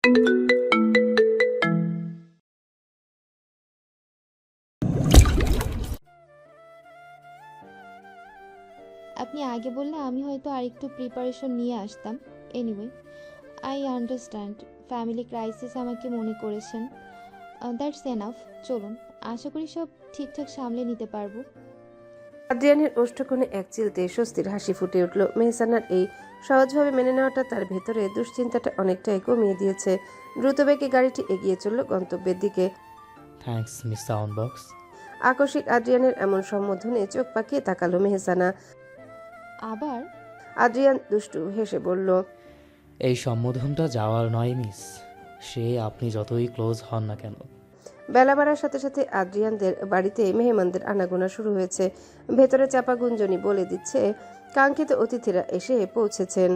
আপনি আগে বললে আমি হয়তো আরেকটু প্রিপারেশন নিয়ে আসতাম। Anyway, I understand family crisis আমাকে মনে করেছেন। That's enough. চলুন, আশা করি সব ঠিকঠাক সামলে নিতে পারবো। আদ্রিয়ানের ওষ্ঠকোণে এক চিলতে স্বস্তির হাসি ফুটে উঠল। মেহসানার এই সহজভাবে মেনে নেওয়াটা তার ভেতরে দুশ্চিন্তাটা অনেকটাই কমিয়ে দিয়েছে। দ্রুতবেগে গাড়িটি এগিয়ে চলল গন্তব্যের দিকে। Thanks miss sound box. আকস্মিক আদ্রিয়ানের এমন সম্বোধনে চোখ পাকিয়ে তাকালো মেহসানা। আবার আদ্রিয়ান দুষ্টু হেসে বলল, এই সম্বোধনটা যাওয়ার নয় মিস, সে আপনি যতই ক্লোজ হন না কেন। বেলা বাড়ার সাথে সাথে আদ্রিয়ানদের বাড়িতে মেহমানদের আনাগোনা শুরু হয়েছে। ভেতরে চাপা গুঞ্জনি বলে দিচ্ছে কাঙ্ক্ষিত অতিথিরা এসে পৌঁছেছেন।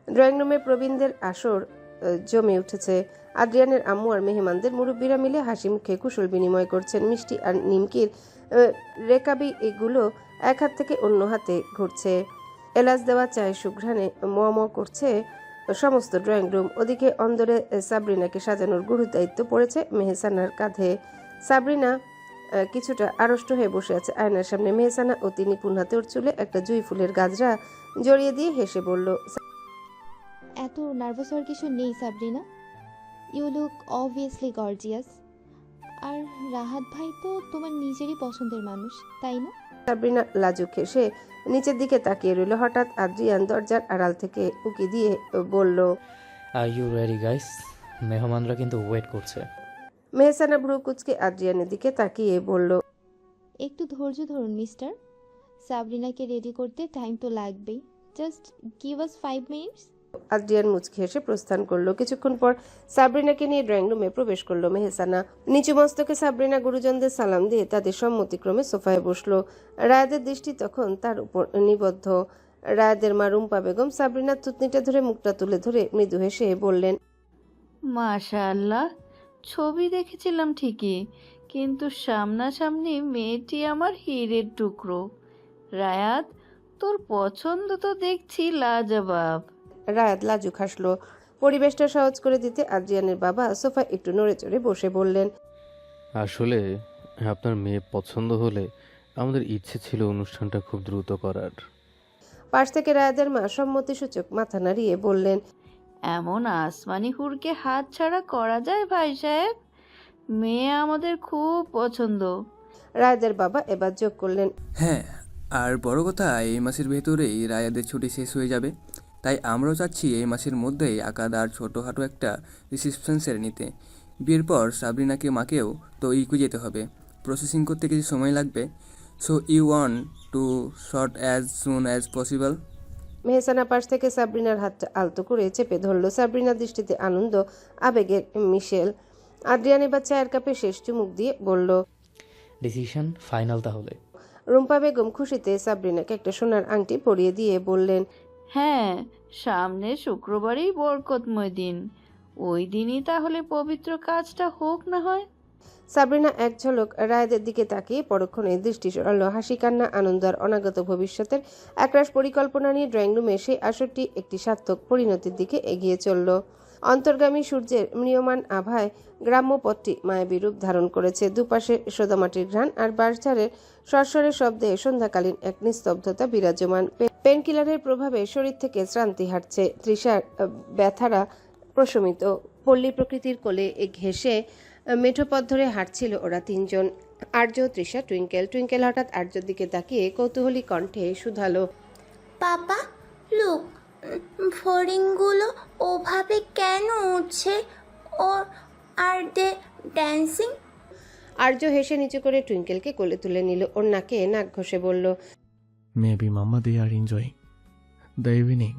ড্রয়িং রুমে প্রবীণদের আসর জমে উঠেছে। আদ্রিয়ানের আম্মু আর মেহমানদের মুরব্বীরা মিলে হাসি মুখে কুশল বিনিময় করছেন। মিষ্টি আর নিমকির রেকাবি এগুলো এক হাত থেকে অন্য হাতে ঘুরছে। এলাচ দেওয়া চায়ের সুঘ্রাণে ম করছে সমস্ত ড্রয়িং রুম। ওদিকে অন্দরে সাবরিনাকে সাজানোর গুরু দায়িত্ব পড়েছে মেহসানার কাঁধে। সাবরিনা কিছুটা আড়ষ্ট হয়ে বসে আছে আয়নার সামনে। মেহসানা অতি নিপুণ হাতে ওর চুলে একটা জুঁই ফুলের গাজরা জড়িয়ে দিয়ে হেসে বলল, এত নার্ভাস হওয়ার কিছু নেই Sabrina. You look obviously gorgeous. আর রাহাত ভাই তো তোমার নিজেরই পছন্দের মানুষ, তাই না? সাবরিনা লাজুক হেসে নিচের দিকে তাকিয়ে রইল। হঠাৎ আদ্রিয়ান দরজার আড়াল থেকে উকি দিয়ে বলল, আর ইউ রেডি গাইস? মেহমানরা কিন্তু ওয়েট করছে। মেহসানা ভ্রু কুচকে আদ্রিয়ানের দিকে তাকিয়ে বলল, একটু ধৈর্য ধরুন মিস্টার। সাবরিনাকে রেডি করতে টাইম তো লাগবেই। Just give us 5 minutes. Adrian মুচকি হেসে প্রস্থান করলো। কিছুক্ষণ পর সাবরিনাকে নিয়ে ড্রয়িং রুমে প্রবেশ করলো মেহসানা। নিচু মস্তকে সাবরিনা গুরুজনদের সালাম দিয়ে তাদের সম্মতিক্রমে সোফায় বসলো। রায়াদের দৃষ্টি তখন তার উপর নিবদ্ধ। রায়াদের মা রুম্পা বেগম সাবরিনার থুতনিটা ধরে মুখটা তুলে ধরে মৃদু হেসে বললেন, মাশাআল্লাহ, ছবি দেখেছিলাম ঠিকই, কিন্তু সামনাসামনি মেয়েটি আমার হীরের টুকরো। রায়াত, তোর পছন্দ তো দেখছি লাজবাব। রায়াদ লাজুক হাসলো। পরিবেশটা সহজ করে দিতে আদ্রিয়ানের বাবা সোফায় একটু নড়ে চড়ে বসে বললেন, আসলে আপনার মেয়ে পছন্দ হলে আমাদের ইচ্ছে ছিল অনুষ্ঠানটা খুব দ্রুত করার। পাশ থেকে রায়াদের মা সম্মতিসূচক মাথা নাড়িয়ে বললেন, এমন আসমানি হুরকে হাত ছাড়া করা যায় ভাই সাহেব? মেয়ে আমাদের খুব পছন্দ। রায়াদের বাবা এবার যোগ করলেন, হ্যাঁ, আর বড় কথা এই মাসের ভেতরেই রায়াদের ছুটি শেষ হয়ে যাবে। তাই আমরাও চাচ্ছি এই মাসের মধ্যেই আকাদ আর ছোটোখাটো একটা রিসেপশন সেরে নিতে। বিয়ের পর সাবরিনাকে মাকেও তো ইকু যেতে হবে, প্রসেসিং করতে কিছু সময় লাগবে। So you want to short as soon as possible. Mehsana পাশ থেকে সাবরিনার হাতটা আলতো করে চেপে ধরল। সাবরিনার দৃষ্টিতে আনন্দ, আবেগের মিশেল। আদ্রিয়ান এবার চায়ের কাপে শেষ চুমুক দিয়ে বলল, ডিসিশন ফাইনাল তাহলে। রুম্পা বেগম খুশিতে সাবরিনাকে একটা সোনার আংটি পরিয়ে দিয়ে বললেন, হ্যাঁ, সামনে শুক্রবারই বরকতময় দিন, ওই দিনই তাহলে পবিত্র কাজটা হোক না হয়। সাবরিনা এক ঝলক রায়দের দিকে তাকিয়ে পরক্ষণে দৃষ্টি সরালো। হাসি কান্না, আনন্দ আর অনাগত ভবিষ্যতের একরাশ পরিকল্পনা নিয়ে ড্রয়িং রুমে সেই আসরটি একটি সার্থক পরিণতির দিকে এগিয়ে চলল। অন্তর্গামী সূর্যের ম্রিয়মান আভায় গ্রাম্য পথটি মায়াবী রূপ ধারণ করেছে। দুপাশে সোদামাটির ঘ্রাণ আর বাঁশঝাড়ের সরসরের শব্দে সন্ধ্যাকালীন এক নিস্তব্ধতা বিরাজমান। পেনকিলারের প্রভাবে শরীর থেকে শ্রান্তি হাঁটছে। তৃষার ব্যথারা প্রশমিত। পল্লী প্রকৃতির কোলে ঘেঁষে মেঠো পথ ধরে হাঁটছিল ওরা তিনজন, আর্য, তৃষা, টুইঙ্কেল। টুইঙ্কেল হঠাৎ আর্যর দিকে তাকিয়ে কৌতূহলী কণ্ঠে শুধালো, পাপা, লুক, ফড়িংগুলো ওভাবে কেন উঠছে? ওর আর দে ড্যান্সিং? আর্য হেসে নিচু করে টুইঙ্কেলকে কোলে তুলে নিল। ওর নাকে নাক ঘষে বলল, Maybe Mama they are enjoying the evening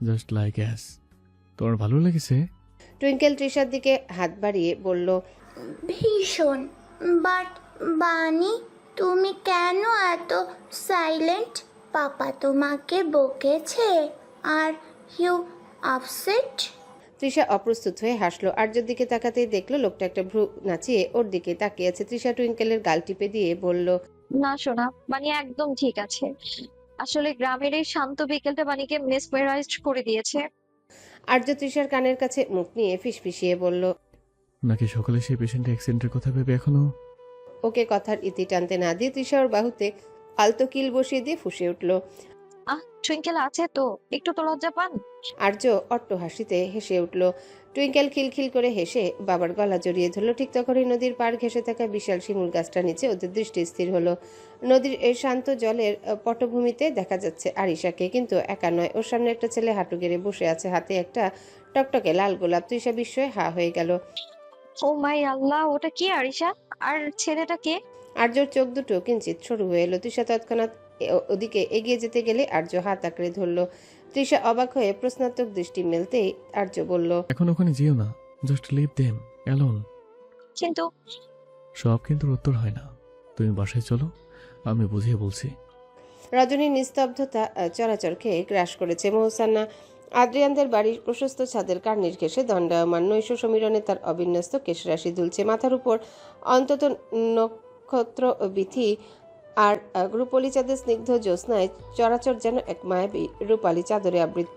just like us. তোমার ভালো লেগেছে? টুইঙ্কেল তৃষার দিকে হাত বাড়িয়ে বলল, ভীষণ। বাট বানি, তুমি কেন এত সাইলেন্ট? পাপা তোমাকে বকেছে আর ইউ আপসেট? তৃষা অপ্রস্তুত হয়ে হাসলো। আর্যর দিকে তাকাতেই দেখলো লোকটা একটা ভ্রু নাচিয়ে ওর দিকে তাকিয়ে আছে। তৃষা টুইঙ্কেলের গাল টিপে দিয়ে বলল, না সোনা, বানি একদম ঠিক আছে। আসলে গ্রামের এই শান্ত বিকেলটা বানিকে মেসমেরাইজড করে দিয়েছে। আর্য তৃষার কানের কাছে মুখ নিয়ে ফিসফিসিয়ে বলল, নাকি সকালে সেই পেশেন্টের অ্যাক্সিডেন্টের কথা ভেবে এখনো? ওকে কথার ইতি টানতে না দিয়ে তৃষা ওর বাহুতে আলতো কিল বসিয়ে দিয়ে ফুঁসে উঠল। টুইঙ্কেল আছে তো, একটু তো লজ্জা পান। আর্য অট্ট হাসিতে হেসে উঠল। টুইঙ্কেল খিলখিল করে হেসে বাবার গলা জড়িয়ে ধরল। ঠিক তখনই নদীর পাড় ঘেঁষে থাকা বিশাল শিমুল গাছটা নিচে ওদের দৃষ্টি স্থির হলো। নদীর এই শান্ত জলের পটভূমিতে দেখা যাচ্ছে আরিশাকে, কিন্তু একা নয়। ওর সামনে একটা ছেলে হাঁটু গেড়ে বসে আছে, হাতে একটা টকটকে লাল গোলাপ। তৃষা বিস্ময়ে হা হয়ে গেল। ও মাই আল্লাহ, ওটা কি আরিশা? আর ছেলেটা কে? আর্যর চোখ দুটো কিঞ্চিত সরু হয়ে এলো। তৃষা তৎক্ষণাৎ ওদিকে এগিয়ে যেতে গেলে আর্য হাত আঁকড়ে ধরল। তৃষা অবাক হয়ে প্রশ্নাত্মক দৃষ্টি মেলতেই আর্য বলল, এখন ওখানে যেও না, জাস্ট লিভ দেম অ্যালোন। কিন্তু সব কিন্তু উত্তর হয় না। তুমি বাসায় চলো, আমি বুঝিয়ে বলছি। রজনীর নিস্তব্ধতা চরাচর খেয়ে গ্রাস করেছে। মোহসানা আদ্রিয়ানদের বাড়ির প্রশস্ত ছাদের কার্নির ঘেঁষে দণ্ডায়মান। নৈশ সমীরণে তার অবিন্যস্ত কেশরাশি দুলছে। মাথার উপর অন্তত নক্ষত্র বিথি আর রূপলি চাঁদের স্নিগ্ধ জ্যোৎস্নায় চরাচর যেন এক মায়াবী রূপালী চাদরে আবৃত।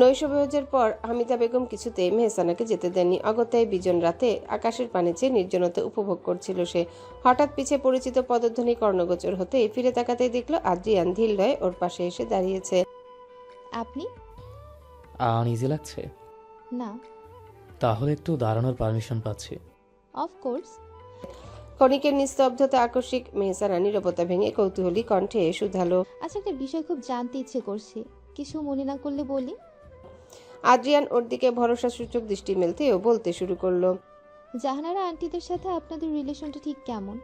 নৈশভোজের পর হামিদা বেগম কিছুতেই মেহসানাকে যেতে দেননি। অগত্যায় বিজন রাতে আকাশের পানে চেয়ে নির্জনতা উপভোগ করছিল সে। হঠাৎ পিছে পরিচিত পদধ্বনি কর্ণগোচর হতেই ফিরে তাকাতেই দেখল আদ্রিয়ান ধীর লয়ে ওর পাশে এসে দাঁড়িয়েছে। আপনি? আনইজি লাগছে? না। তাহলে একটু দাঁড়ানোর পারমিশন পাচ্ছি? অফকোর্স। ক্ষণিকের নিস্তব্ধতা আকস্মিক মেহসানা নীরবতা ভেঙে কৌতূহলী কণ্ঠে শুধালো, আচ্ছা, একটা বিষয় খুব জানতে ইচ্ছে করছে, কিছু মনে না করলে বলি। আদ্রিয়ান ওর দিকে ভরসা সূচক দৃষ্টি মেলতেও বলতে শুরু করলো, জাহানারা আন্টিদের সাথে আপনাদের রিলেশনটা ঠিক কেমন?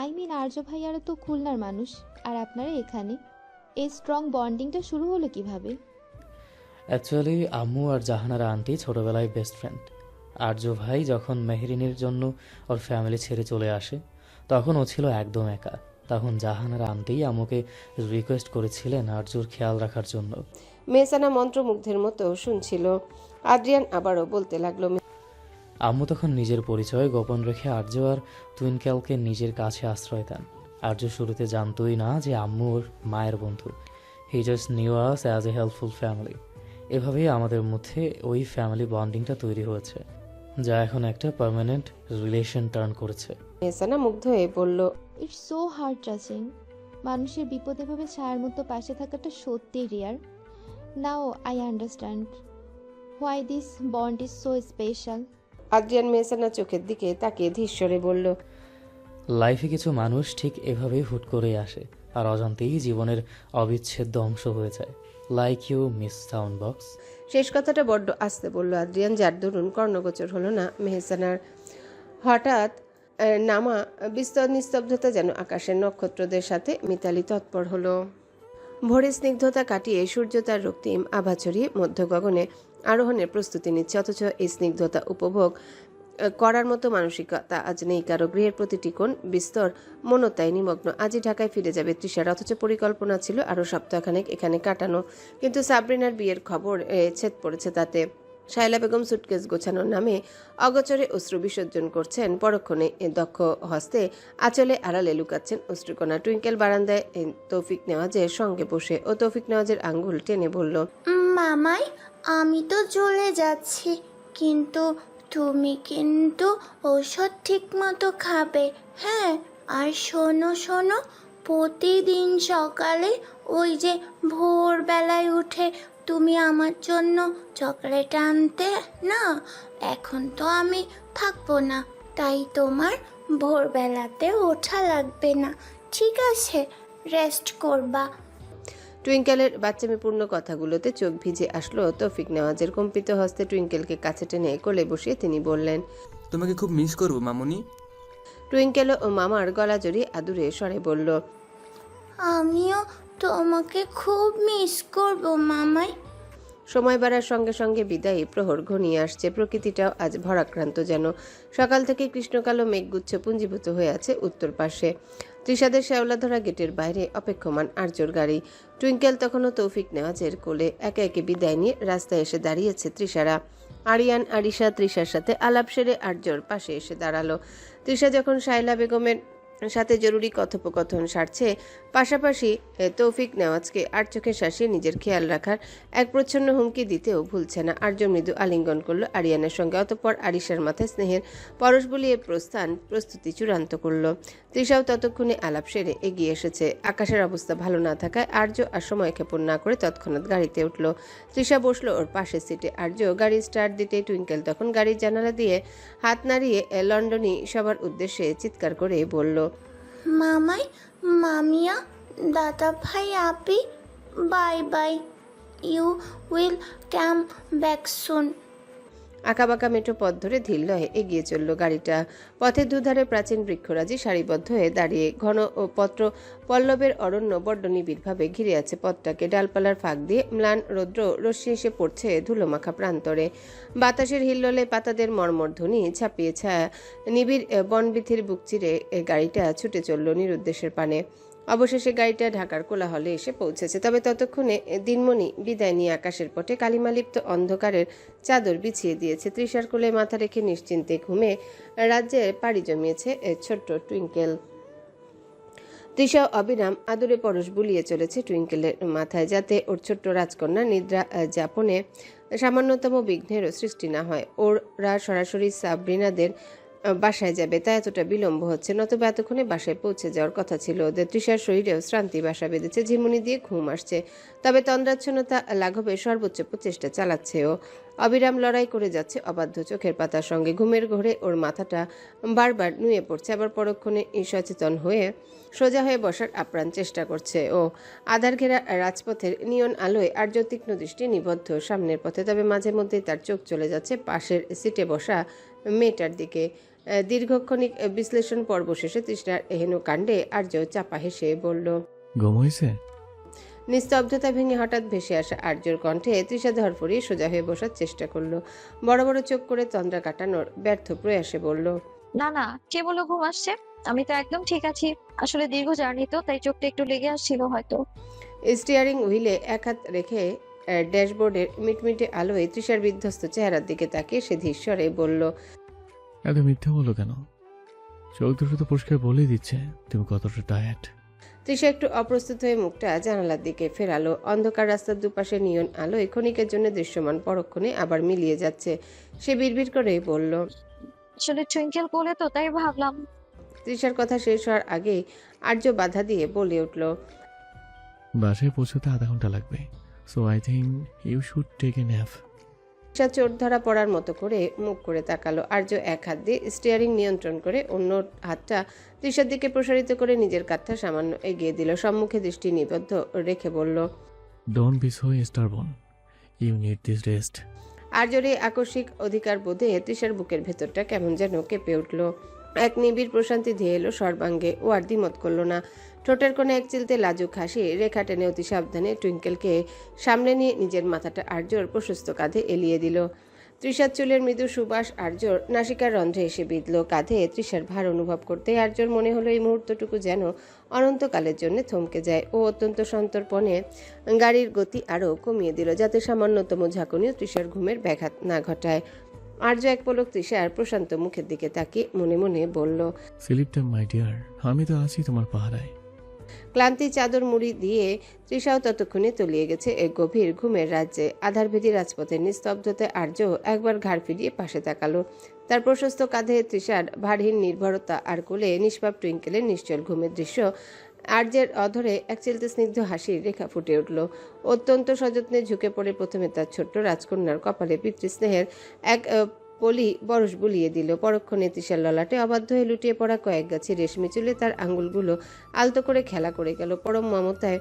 আই মিন আর্য ভাইয়ারা তো খুলনার মানুষ, আর আপনারা এখানে। এই স্ট্রং বন্ডিংটা শুরু হলো কিভাবে? অ্যাকচুয়ালি আম্মু আর জাহানারা আন্টি ছোটবেলায় বেস্ট ফ্রেন্ড। আর্য ভাই যখন মেহরিনের জন্য ওর ফ্যামিলি ছেড়ে চলে আসে, তখন ও ছিল একদম একা। তখন জাহানারা আন্টি আম্মুকে রিকোয়েস্ট করেছিলেন আর্যর খেয়াল রাখার জন্য। মেহসানা মন্ত্রমুগ্ধের মতো শুনছিল। আদ্রিয়ান আবারও বলতে লাগলো, আম্মু তখন নিজের পরিচয় গোপন রেখে আর্য আর টুইনকেলকে নিজের কাছে আশ্রয় দেন। আর্য শুরুতে জানতোই না যে আম্মু ওর মায়ের বন্ধু। He just new us as a helpful family. এভাবেই আমাদের মধ্যে ওই ফ্যামিলি বন্ডিংটা তৈরি হয়েছে, যা এখন একটা পার্মানেন্ট রিলেশন টার্ন করেছে। মেহসানা মুগ্ধ হয়ে বলল, ইটস সো হার্ট টাচিং। মানুষের বিপদে ভাবে ছায়ার মতো পাশে থাকাটা সত্যিই rare. Now I understand why this bond is so special. Adrian Mehsana চোখের দিকে তাকিয়ে ধীরস্বরে বলল, লাইফে কিছু মানুষ ঠিক এভাবেই হুট করে আসে আর অজান্তেই জীবনের অবিচ্ছেদ্য অংশ হয়ে যায়। Like you miss sound box. শেষ কথাটা বড্ড আস্তে বলল আদ্রিয়ান, যার দরুন কর্ণগোচর হলো না মেহসানার। হঠাৎ নামা বিস্তর নিস্তব্ধতা যেন আকাশের নক্ষত্রদের সাথে মিতালি তৎপর হলো। ভোরের স্নিগ্ধতা কাটিয়ে সূর্য তার রক্তিম আভা ছড়িয়ে মধ্য গগনে আরোহণের প্রস্তুতি নিচ্ছে, অথচ এই স্নিগ্ধতা উপভোগ করার মতো মানসিকতা আজ নেই কারো। গৃহের প্রতিটি কোণ বিস্তর মনতায় নিমগ্ন। আজই ঢাকায় ফিরে যাবে তৃষার, অথচ পরিকল্পনা ছিল আরও সপ্তাহখানেক এখানে কাটানো। কিন্তু সাবরিনার বিয়ের খবর ছেদ পড়েছে তাতে। শায়লা বেগম সুটকেস গোছানোর নামে অগোচরে অশ্রু বিসর্জন করছেন, পরক্ষণে দক্ষ হস্তে আঁচলে আড়ালে লুকাচ্ছেন অশ্রুকণা। টুইঙ্কেল বারান্দায় তৌফিক নেওয়াজের সঙ্গে বসে ও তৌফিক নেওয়াজের আঙ্গুল টেনে বলল, মামাই আমি তো চলে যাচ্ছি, কিন্তু তুমি কিন্তু ওষুধ ঠিক মতো খাবে, হ্যাঁ? আর শোনো শোনো, প্রতিদিন সকালে ওই যে ভোরবেলায় উঠে তুমি আমার জন্য চকলেট আনতে না, এখন তো আমি থাকবো না, তাই তোমার ভোরবেলাতে ওঠা লাগবে না, ঠিক আছে? রেস্ট করবা। টুইঙ্কেলের বাচ্চামিপূর্ণ কথাগুলোতে চোখ ভিজে আসলো তৌফিক নেওয়াজের। কম্পিত হস্তে টুইঙ্কেলকে কাছে টেনে কোলে বসিয়ে তিনি বললেন, তোমাকে খুব মিস করবো মামুনি। টুইঙ্কেল ও মামার গলা জড়িয়ে আদুরে স্বরে বলল, আমিও তোমাকে খুব মিস করবো মামাই। সময় বাড়ার সঙ্গে সঙ্গে বিদায়ী প্রহর ঘনিয়ে আসছে। প্রকৃতিটাও আজ ভরাক্রান্ত যেন। সকাল থেকে কৃষ্ণকালো মেঘগুচ্ছ পুঞ্জীভূত হয়ে আছে উত্তর পাশে। তৃষাদের শ্যাওলাধরা গেটের বাইরে অপেক্ষমান আর্যর গাড়ি। টুইঙ্কেল তখনও তৌফিক নেওয়াজের কোলে। একে একে বিদায় নিয়ে রাস্তায় এসে দাঁড়িয়েছে তৃষারা। আরিয়ান আরিশা তৃষার সাথে আলাপ সেরে আর্যর পাশে এসে দাঁড়ালো। তৃষা যখন শায়লা বেগমের সাথে জরুরি কথোপকথন সারছে, পাশাপাশি তৌফিক নেওয়াজকে আর চোখে শাসিয়ে নিজের খেয়াল রাখার এক প্রচ্ছন্ন হুমকি দিতেও ভুলছে না। আর্য মৃদু আলিঙ্গন করলো আরিয়ানের সঙ্গে, অতঃপর আরিশার মাথায় স্নেহের পরশ বুলিয়ে প্রস্তুতি চূড়ান্ত করলো। তৃষাও ততক্ষণে আলাপ সেরে এগিয়ে এসেছে। আকাশের অবস্থা ভালো না থাকায় আর্য আর সময় ক্ষেপণ না করে তৎক্ষণাৎ গাড়িতে উঠল। তৃষা বসলো ওর পাশের সিটে। আর্য গাড়ি স্টার্ট দিতে টুইঙ্কেল তখন গাড়ির জানালা দিয়ে হাত নাড়িয়ে লন্ডনী সবার উদ্দেশ্যে চিৎকার করে বলল, মামাই, মামিয়া, দাদা ভাই, আপি, bye bye, you will come back soon. আঁকাবাঁকা মেঠো পথ ধরে ধীর লয়ে এগিয়ে চলল গাড়িটা। পথের দুধারে প্রাচীন বৃক্ষরাজি সারিবদ্ধ হয়ে দাঁড়িয়ে, ঘন ও পত্র পল্লবের অরণ্য বড্ড নিবিড়ভাবে ঘিরে আছে পথটাকে। ডালপালার ফাঁক দিয়ে ম্লান রৌদ্র রশ্মি এসে পড়ছে ধুলোমাখা প্রান্তরে। বাতাসের হিল্লোলে পাতাদের মর্মরধ্বনি ছাপিয়ে ছায়া নিবিড় বনবিথির বুক চিরে গাড়িটা ছুটে চলল নিরুদ্দেশের পানে। অবশেষে গাড়িটা ঢাকার কোলাহলে এসে পৌঁছেছে। তবে ততক্ষণে দিনমণি বিদায় নিয়ে আকাশের পটে কালিমালিপ্ত অন্ধকারের চাদর বিছিয়ে দিয়েছে। তৃষার কোলে মাথা রেখে নিশ্চিন্তে ঘুমে রাজ্যে পাড়ি জমিয়েছে ছোট্ট টুইঙ্কেল। তৃষা অবিরাম আদরে পরশ বুলিয়ে চলেছে টুইঙ্কেলের মাথায়, যাতে ওর ছোট্ট রাজকন্যা নিদ্রা যাপনে সামান্যতম বিঘ্নেরও সৃষ্টি না হয়। ওরা সরাসরি সাবরিনাদের বাসায় যাবে, তাই এতটা বিলম্ব হচ্ছে, নতুবা এতক্ষণে বাসায় পৌঁছে যাওয়ার কথা ছিল ওদের। তৃষার শরীরেও শ্রান্তি বাসা বেঁধেছে, ঝিমুনি দিয়ে ঘুম আসছে। তবে তন্দ্রাচ্ছন্নতা লাঘবে সর্বোচ্চ প্রচেষ্টা চালাচ্ছে ও। অবিরাম লড়াই করে যাচ্ছে অবাধ্য চোখের পাতার সঙ্গে। ঘুমের ঘোরে ওর মাথাটা বারবার নুয়ে পড়ছে, আবার পরক্ষণে সচেতন হয়ে সোজা হয়ে বসার আপ্রাণ চেষ্টা করছে ও। আধার ঘেরা রাজপথের নিয়ন আলোয় আর্য তীক্ষ্ণ দৃষ্টি নিবদ্ধ সামনের পথে। তবে মাঝে মধ্যেই তার চোখ চলে যাচ্ছে পাশের সিটে বসা মেয়েটার দিকে। দীর্ঘক্ষণিক বিশ্লেষণ পর্ব শেষে তৃষ্ণার এহেন কাণ্ডে আর্য চাপা হেসে বলল, ঘুম হয়েছে? নিস্তব্ধতা ভেঙে হঠাৎ ভেসে আসা আর্যর কণ্ঠে তৃষা ধরফরিয়ে সোজা হয়ে বসার চেষ্টা করলো। বড় বড় চোখ করে তন্দ্রা কাটানোর ব্যর্থ প্রয়াসে বলল, না না, কে বললো ঘুম আসছে? আমি তো একদম ঠিক আছি। আসলে দীর্ঘ জার্নি তো, তাই চোখটা একটু লেগে আসছিল হয়তো। স্টিয়ারিং হুইলে এক হাত রেখে ড্যাশবোর্ডের মিটমিটে আলোয় তৃষার বিধ্বস্ত চেহারার দিকে তাকিয়ে সে ধীরস্বরে বলল, এত মিথ্যা বলো কেন? চোখ দুটো তো পরিষ্কার বলেই দিচ্ছে তুমি কতটা টায়ার্ড। তৃষা একটু অপ্রস্তুত হয়ে মুখটা জানালার দিকে ফেরালো। অন্ধকার রাস্তার দুপাশে নিয়ন আলো ক্ষণিকের জন্য দৃশ্যমান, পরক্ষণে আবার মিলিয়ে যাচ্ছে। সে বিড়বিড় করে বলল, আসলে টুইঙ্কেল বলে তো, তাই ভাবলাম। তৃষার কথা শেষ হওয়ার আগেই আর্য বাধা দিয়ে বলে উঠল, বাসায় পৌঁছতে আধা ঘন্টা লাগবে, so I think you should take a nap. Trisha চোট ধরা পড়ার মতো করে মুখ করে তাকালো। আর্য এক হাত দিয়ে স্টিয়ারিং নিয়ন্ত্রণ করে অন্য হাতটা তৃষার দিকে প্রসারিত করে নিজের কাঁধটা সামান্য এগিয়ে দিল। সম্মুখে দৃষ্টি নিবদ্ধ রেখে বলল, don't be so stubborn, you need this rest. আর্যর এই আকস্মিক অধিকার বোধে তৃষার বুকের ভেতরটা কেমন যেন কেঁপে উঠল। এক নিবিড় প্রশান্তি ধেয়ে এলো সর্বাঙ্গে। ও আর দ্বিমত করল না। ঠোঁটের কোণে এক চিলতে লাজুক হাসি রেখা টেনে অতি সাবধানে টুইঙ্কেলকে সামনে নিয়ে নিজের মাথাটা আর্যর প্রশস্ত কাঁধে এলিয়ে দিল। তৃষার চুলের মৃদু সুবাস আর্যর নাসিকার রন্ধ্রে এসে বিঁধল। কাঁধে তৃষার ভার অনুভব করতে আর্যর মনে হলো এই মুহূর্তটুকু যেন অনন্তকালের জন্য থমকে যায়। ও অত্যন্ত সন্তর্পণে গাড়ির গতি আরও কমিয়ে দিল, যাতে সামান্যতম ঝাঁকুনিও তৃষার ঘুমের ব্যাঘাত না ঘটায়। আর্য এক পলক তৃষার প্রশান্ত মুখের দিকে তাকিয়ে মনে মনে বলল, স্লিপ টাইম মাই ডিয়ার, আমি তো আছি তোমার পাহারায়। ক্লান্তি চাদর মুড়ি দিয়ে তৃষাও ততক্ষণে তলিয়ে গেছে এক গভীর ঘুমের রাজ্যে। আধারভেদী রাজপথের নিস্তব্ধতায় আর্য একবার ঘাড় ফিরিয়ে পাশে তাকালো। তার প্রশস্ত কাঁধে তৃষার ভারহীন নির্ভরতা আর কোলে নিষ্পাপ টুইঙ্কেলের নিশ্চল ঘুমের দৃশ্য। আর্যের অধরে এক চিলতে স্নিগ্ধ হাসির রেখা ফুটে উঠল। অত্যন্ত সযত্নে ঝুঁকে পড়ে প্রথমে তার ছোট্ট রাজকন্যার কপালে পিতৃস্নেহের এক পলি বরস বুলিয়ে দিল। পরক্ষণে তৃষার ললাটে অবাধ্য হয়ে লুটিয়ে পড়া কয়েক গাছি রেশমি চুলে তার আঙুলগুলো আলতো করে খেলা করে গেল। পরম মমতায়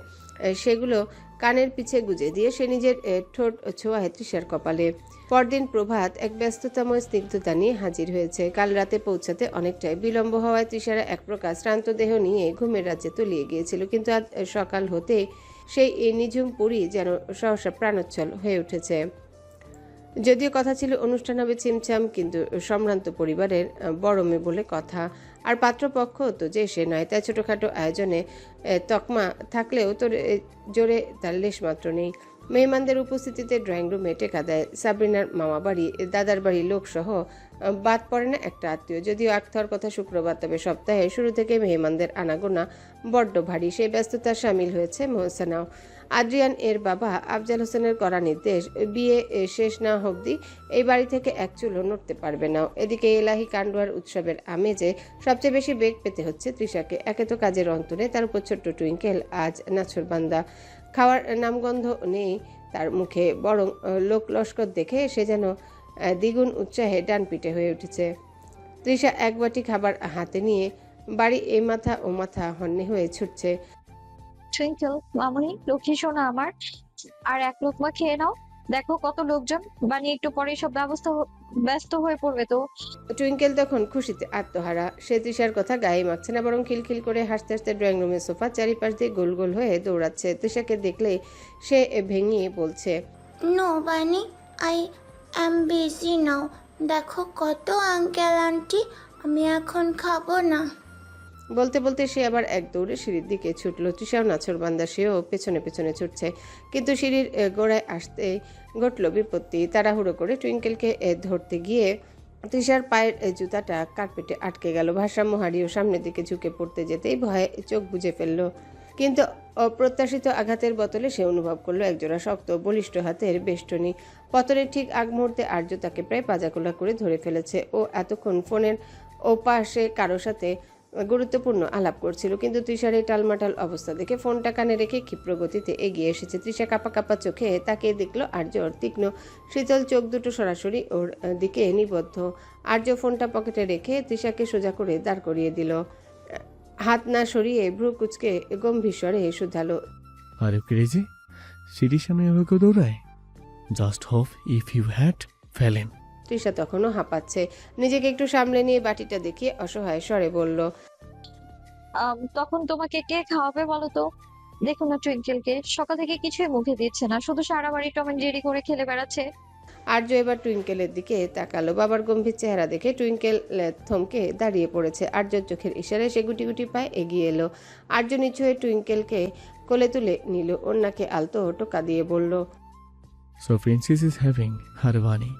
সেগুলো কানের পিছে গুজে দিয়ে সে নিজের ঠোঁট ছোঁয়ায় তৃষার কপালে। পরদিন প্রভাত এক ব্যস্ততাময় স্নিগ্ধতা নিয়ে হাজির হয়েছে। কাল রাতে পৌঁছাতে অনেকটাই বিলম্ব হওয়ায় তৃষারা এক প্রকার শ্রান্ত দেহ নিয়ে ঘুমের রাজ্যে তলিয়ে গিয়েছিল। কিন্তু আজ সকাল হতে সেই নিঝুম পুরী যেন সহসা প্রাণোচ্ছল হয়ে উঠেছে। যদিও কথা ছিল অনুষ্ঠান হবে ছিমছাম, কিন্তু সম্ভ্রান্ত পরিবারের বড় মেয়ে বলে কথা, আর পাত্রপক্ষ তো যে সে নয়, তাই ছোটোখাটো আয়োজনে তকমা থাকলেও তোর জোরে তার লেশমাত্র নেই। মেহমানদের উপস্থিতিতে ড্রয়িং রুমে টেকা দেয় সাবরিনার মামা বাড়ি, দাদার বাড়ি লোকসহ বাদ পড়ে না একটা আত্মীয়। যদিও আখতার কথা শুক্রবার, তবে সপ্তাহে শুরু থেকে মেহমানদের আনাগোনা বড্ড ভারী। সেই ব্যস্ততা সামিল হয়েছে মোহসেনাও। আদ্রিয়ান এর বাবা আফজাল হোসেনের করা নির্দেশ, বিয়ে শেষ না অবধি এই বাড়ি থেকে এক চুলও নড়তে পারবে না। এদিকে এলাহি কান্ডোয়ার উৎসবের আমেজে সবচেয়ে বেশি বেগ পেতে হচ্ছে তৃষাকে। একে তো কাজের অন্তরে, তার উপর ছোট্ট টুইঙ্কেল আজ নাছোড়বান্দা। খাওয়ার নামগন্ধ নেই তার মুখে, বরং লোক লস্কর দেখে সে যেন দ্বিগুণ উৎসাহে ডানপিটে হয়ে উঠেছে। তৃষা এক বাটি খাবার হাতে নিয়ে বাড়ি এ মাথা ও মাথা হন্যে হয়ে ছুটছে। টুইঙ্কেল, মামুনি, লক্ষ্মী সোনা আমার, আর এক লোকমা খেয়ে নাও। দেখো কত লোকজন, বানিয়ে একটু পরে সব ব্যস্ত হয়ে পড়বে তো। টুইঙ্কেল তখন খুশিতে আত্মহারা। সে তৃষার কথা গায়ে মাখছে না, বরং খিলখিল করে হাসতে হাসতে ড্রয়িং রুমের সোফা চারিপাশ দিয়ে গোল গোল হয়ে দৌড়াচ্ছে। তৃষাকে দেখলেই সে ভেঙিয়ে বলছে, নো বানি, আই অ্যাম বিজি নাও। দেখো কত আঙ্কেল আন্টি, আমি এখন খাবো না। বলতে বলতে সে আবার এক দৌড়ে সিঁড়ির দিকে ছুটল। তৃষাও নাছোড়বান্দা, সেও পেছনে পেছনে ছুটছে। কিন্তু সিঁড়ির গোড়ায় আসতে ঘটল বিপত্তি। তাড়াহুড়ো করে টুইঙ্কেলকে ধরতে গিয়ে তৃষার পায়ের জুতাটা কার্পেটে আটকে গেল। ভারসাম্য হারিয়েও সামনের দিকে ঝুঁকে পড়তে যেতেই ভয়ে চোখ বুজে ফেলল। কিন্তু অপ্রত্যাশিত আঘাতের বদলে সে অনুভব করলো একজোড়া শক্ত বলিষ্ঠ হাতের বেষ্টনী। পতনের ঠিক আগ মুহূর্তে আর্য তাকে প্রায় পাজাকোলা করে ধরে ফেলেছে। ও এতক্ষণ ফোনের ওপাশে কারো সাথে গুরুত্বপূর্ণ আলাপ করছিল, কিন্তু তৃষার এই টালমাটাল অবস্থা দেখে ফোনটা কানে রেখে ক্ষিপ্র গতিতে এগিয়ে এসেছে। তৃষা কাপা কাপা চোখে তাকিয়ে দেখলো আর্যর তীক্ষ্ণ শীতল চোখ দুটো সরাসরি ওর দিকে নিবদ্ধ। আর্য ফোনটা পকেটে রেখে তৃষাকে সোজা করে দাঁড় করিয়ে দিল। হাত না সরিয়ে ভ্রু কুচকে গম্ভীর স্বরে শুধালো, আরে ক্রেজি, সিটির সামনে এভাবে কেউ দৌড়ায়? Just hope if you had fallen. Trisha তখনও হাঁপাচ্ছে। নিজেকে একটু সামলে নিয়ে বাটিটা দেখিয়ে অসহায় স্বরে বলল, তখন তোমাকে কে খাওয়াবে বলো তো? দেখুন না টুইঙ্কেলকে, সকাল থেকে কিছুই মুখে দিচ্ছে না, শুধু সারা বাড়ি টম এন্ড জেরি করে খেলে বেড়াচ্ছে। আর্য এবার টুইঙ্কেলের দিকে তাকালো। বাবার গম্ভীর চেহারা দেখে টুইঙ্কেল থমকে দাঁড়িয়ে পড়েছে। আর্যর চোখের ইশারায় সে গুটি গুটি পায়ে এগিয়ে এলো। আর্য নিচু হয়ে টুইঙ্কেলকে কোলে তুলে নিল। ওর নাকে আলতো টোকা দিয়ে বলল, সো প্রিন্সেস ইজ হ্যাভিং হার বানি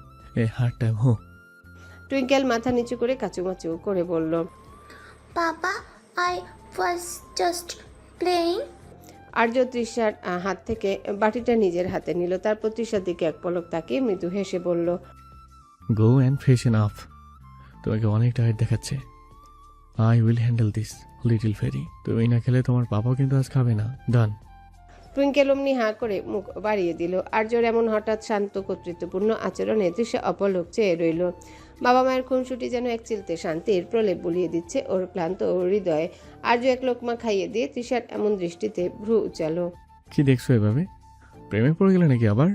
এ হার্ড টাইম হো। টুইঙ্কেল মাথা নিচু করে কাচুমাচু করে বলল, বাবা, আই ওয়াজ জাস্ট প্লেইং। আর্য তৃষার হাত থেকে বাটিটা নিজের হাতে নিল। তারপর তৃষার দিকে এক পলক তাকিয়ে মৃদু হেসে বলল, গো অ্যান্ড ফ্রেশন আপ, তোমাকে অনেক টায়ার্ড দেখাচ্ছে। I will handle this little fairy. তুমি না খেলে তোমার পাপাও কিন্তু আজ খাবে না। ডান। টুইঙ্কেল অমনি হাঁ করে মুখ বাড়িয়ে দিল। আর্যর এমন হঠাৎ শান্ত কর্তৃত্বপূর্ণ আচরণে তৃষা অপলক চেয়ে রইল। বাবা মায়ের খুনসুটি যেন এক চিলতে শান্তির প্রলেপ বুলিয়ে দিচ্ছে ওর ক্লান্ত হৃদয়ে। আর্য এক লোকমা খাইয়ে দিয়ে তৃষার এমন দৃষ্টিতে ভ্রু উচালো। কি দেখছো এভাবে? প্রেমে পড়ে গেলে নাকি আবার?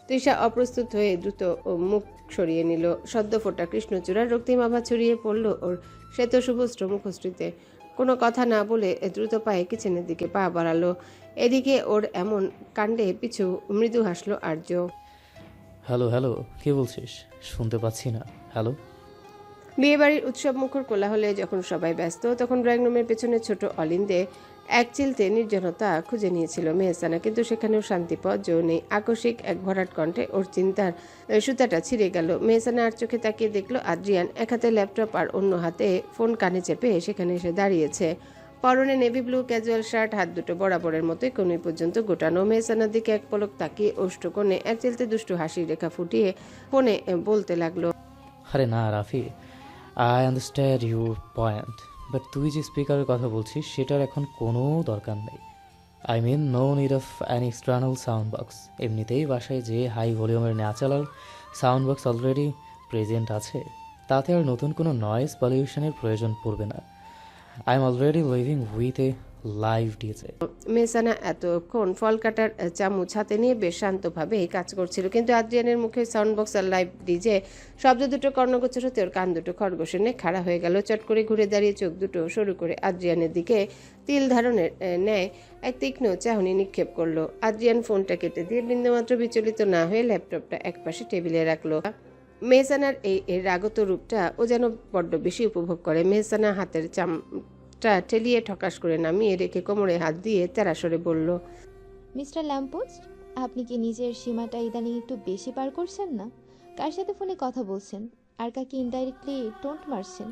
তৃষা অপ্রস্তুত হয়ে দ্রুত মুখ সরিয়ে নিল। সদ্য ফোটা কৃষ্ণচূড়ার রক্তিম আভা ছড়িয়ে পড়ল ওর শ্বেত শুভস্ত্র মুখশ্রীতে। কোনো কথা না বলে দ্রুত পায়ে কিচেনের দিকে পা বাড়ালো। এদিকে ওর এমন কাণ্ডে পিছু মৃদু হাসলো আর্য। হ্যালো হ্যালো, কে বলছিস? শুনতে পাচ্ছি না। হ্যালো। বিয়েবাড়ির উৎসব মুখর কোলাহলে যখন সবাই ব্যস্ত, তখন ড্রয়িং রুমের পেছনে ছোট অলিন্দে এক চিলতে নির্জনতা খুঁজে নিয়েছিল মেহসানা, কিন্তু সেখানেও শান্তিপদ জো নেই। আকস্মিক এক ভরাট কণ্ঠে ওর চিন্তার সুতাটা ছিঁড়ে গেল। মেহসানা আর চোখে তাকিয়ে দেখলো আদ্রিয়ান এক হাতে ল্যাপটপ আর অন্য হাতে ফোন কানে চেপে সেখানে এসে দাঁড়িয়েছে। পরনে নেভি ব্লু ক্যাজুয়াল শার্ট, হাত দুটো বরাবরের মতোই কোণই পর্যন্ত গোটানো। মেহসানার দিকে এক পলক তাকিয়ে ওষ্ঠকোণে এক চিলতে দুষ্টু হাসির রেখা ফুটিয়ে ফোনে বলতে লাগলো, আরে না Rafi, I understand your point, but তুই যে স্পিকারের কথা বলছিস সেটার এখন কোনো দরকার নেই। I mean no need of an external sound box. এমনিতেই বাসায় যে হাই ভলিউমের natural sound box already present আছে, তাতে আর নতুন কোনো নয়েজ পলিউশনের প্রয়োজন পড়বে না। I am already living with a live DJ. Mehsana এতক্ষণ ফল কাটার চামচ হাতে নিয়ে বেশ শান্তভাবে কাজ করছিল, কিন্তু আদ্রিয়ানের মুখে সাউন্ড বক্স আর লাইভ ডিজে শব্দ দুটো কর্ণগোচর হতে ওর কান দুটো খরগোশে নিয়ে খাড়া হয়ে গেল। চট করে ঘুরে দাঁড়িয়ে চোখ দুটো শুরু করে আদ্রিয়ানের দিকে তিল ধারণের ন্যায় এক তীক্ষ্ণ চাহনি নিক্ষেপ করলো। আদ্রিয়ান ফোনটা কেটে দিয়ে বিন্দুমাত্র বিচলিত না হয়ে ল্যাপটপটা একপাশে টেবিলে রাখলো। মেহসানার এই রাগত রূপটা ও যেন বড্ড বেশি উপভোগ করে। মেহসানা হাতের চামটা ঠেলিয়ে ঠকাস করে নামিয়ে রেখে কোমরে হাত দিয়ে তেরাসরে বলল, মিস্টার ল্যাম্পোস্ট, আপনি কি নিজের সীমাটা ইদানিং একটু বেশি পার করছেন না? কার সাথে ফোনে কথা বলছেন আর কাকে ইনডাইরেক্টলি টোন্ট মারছেন?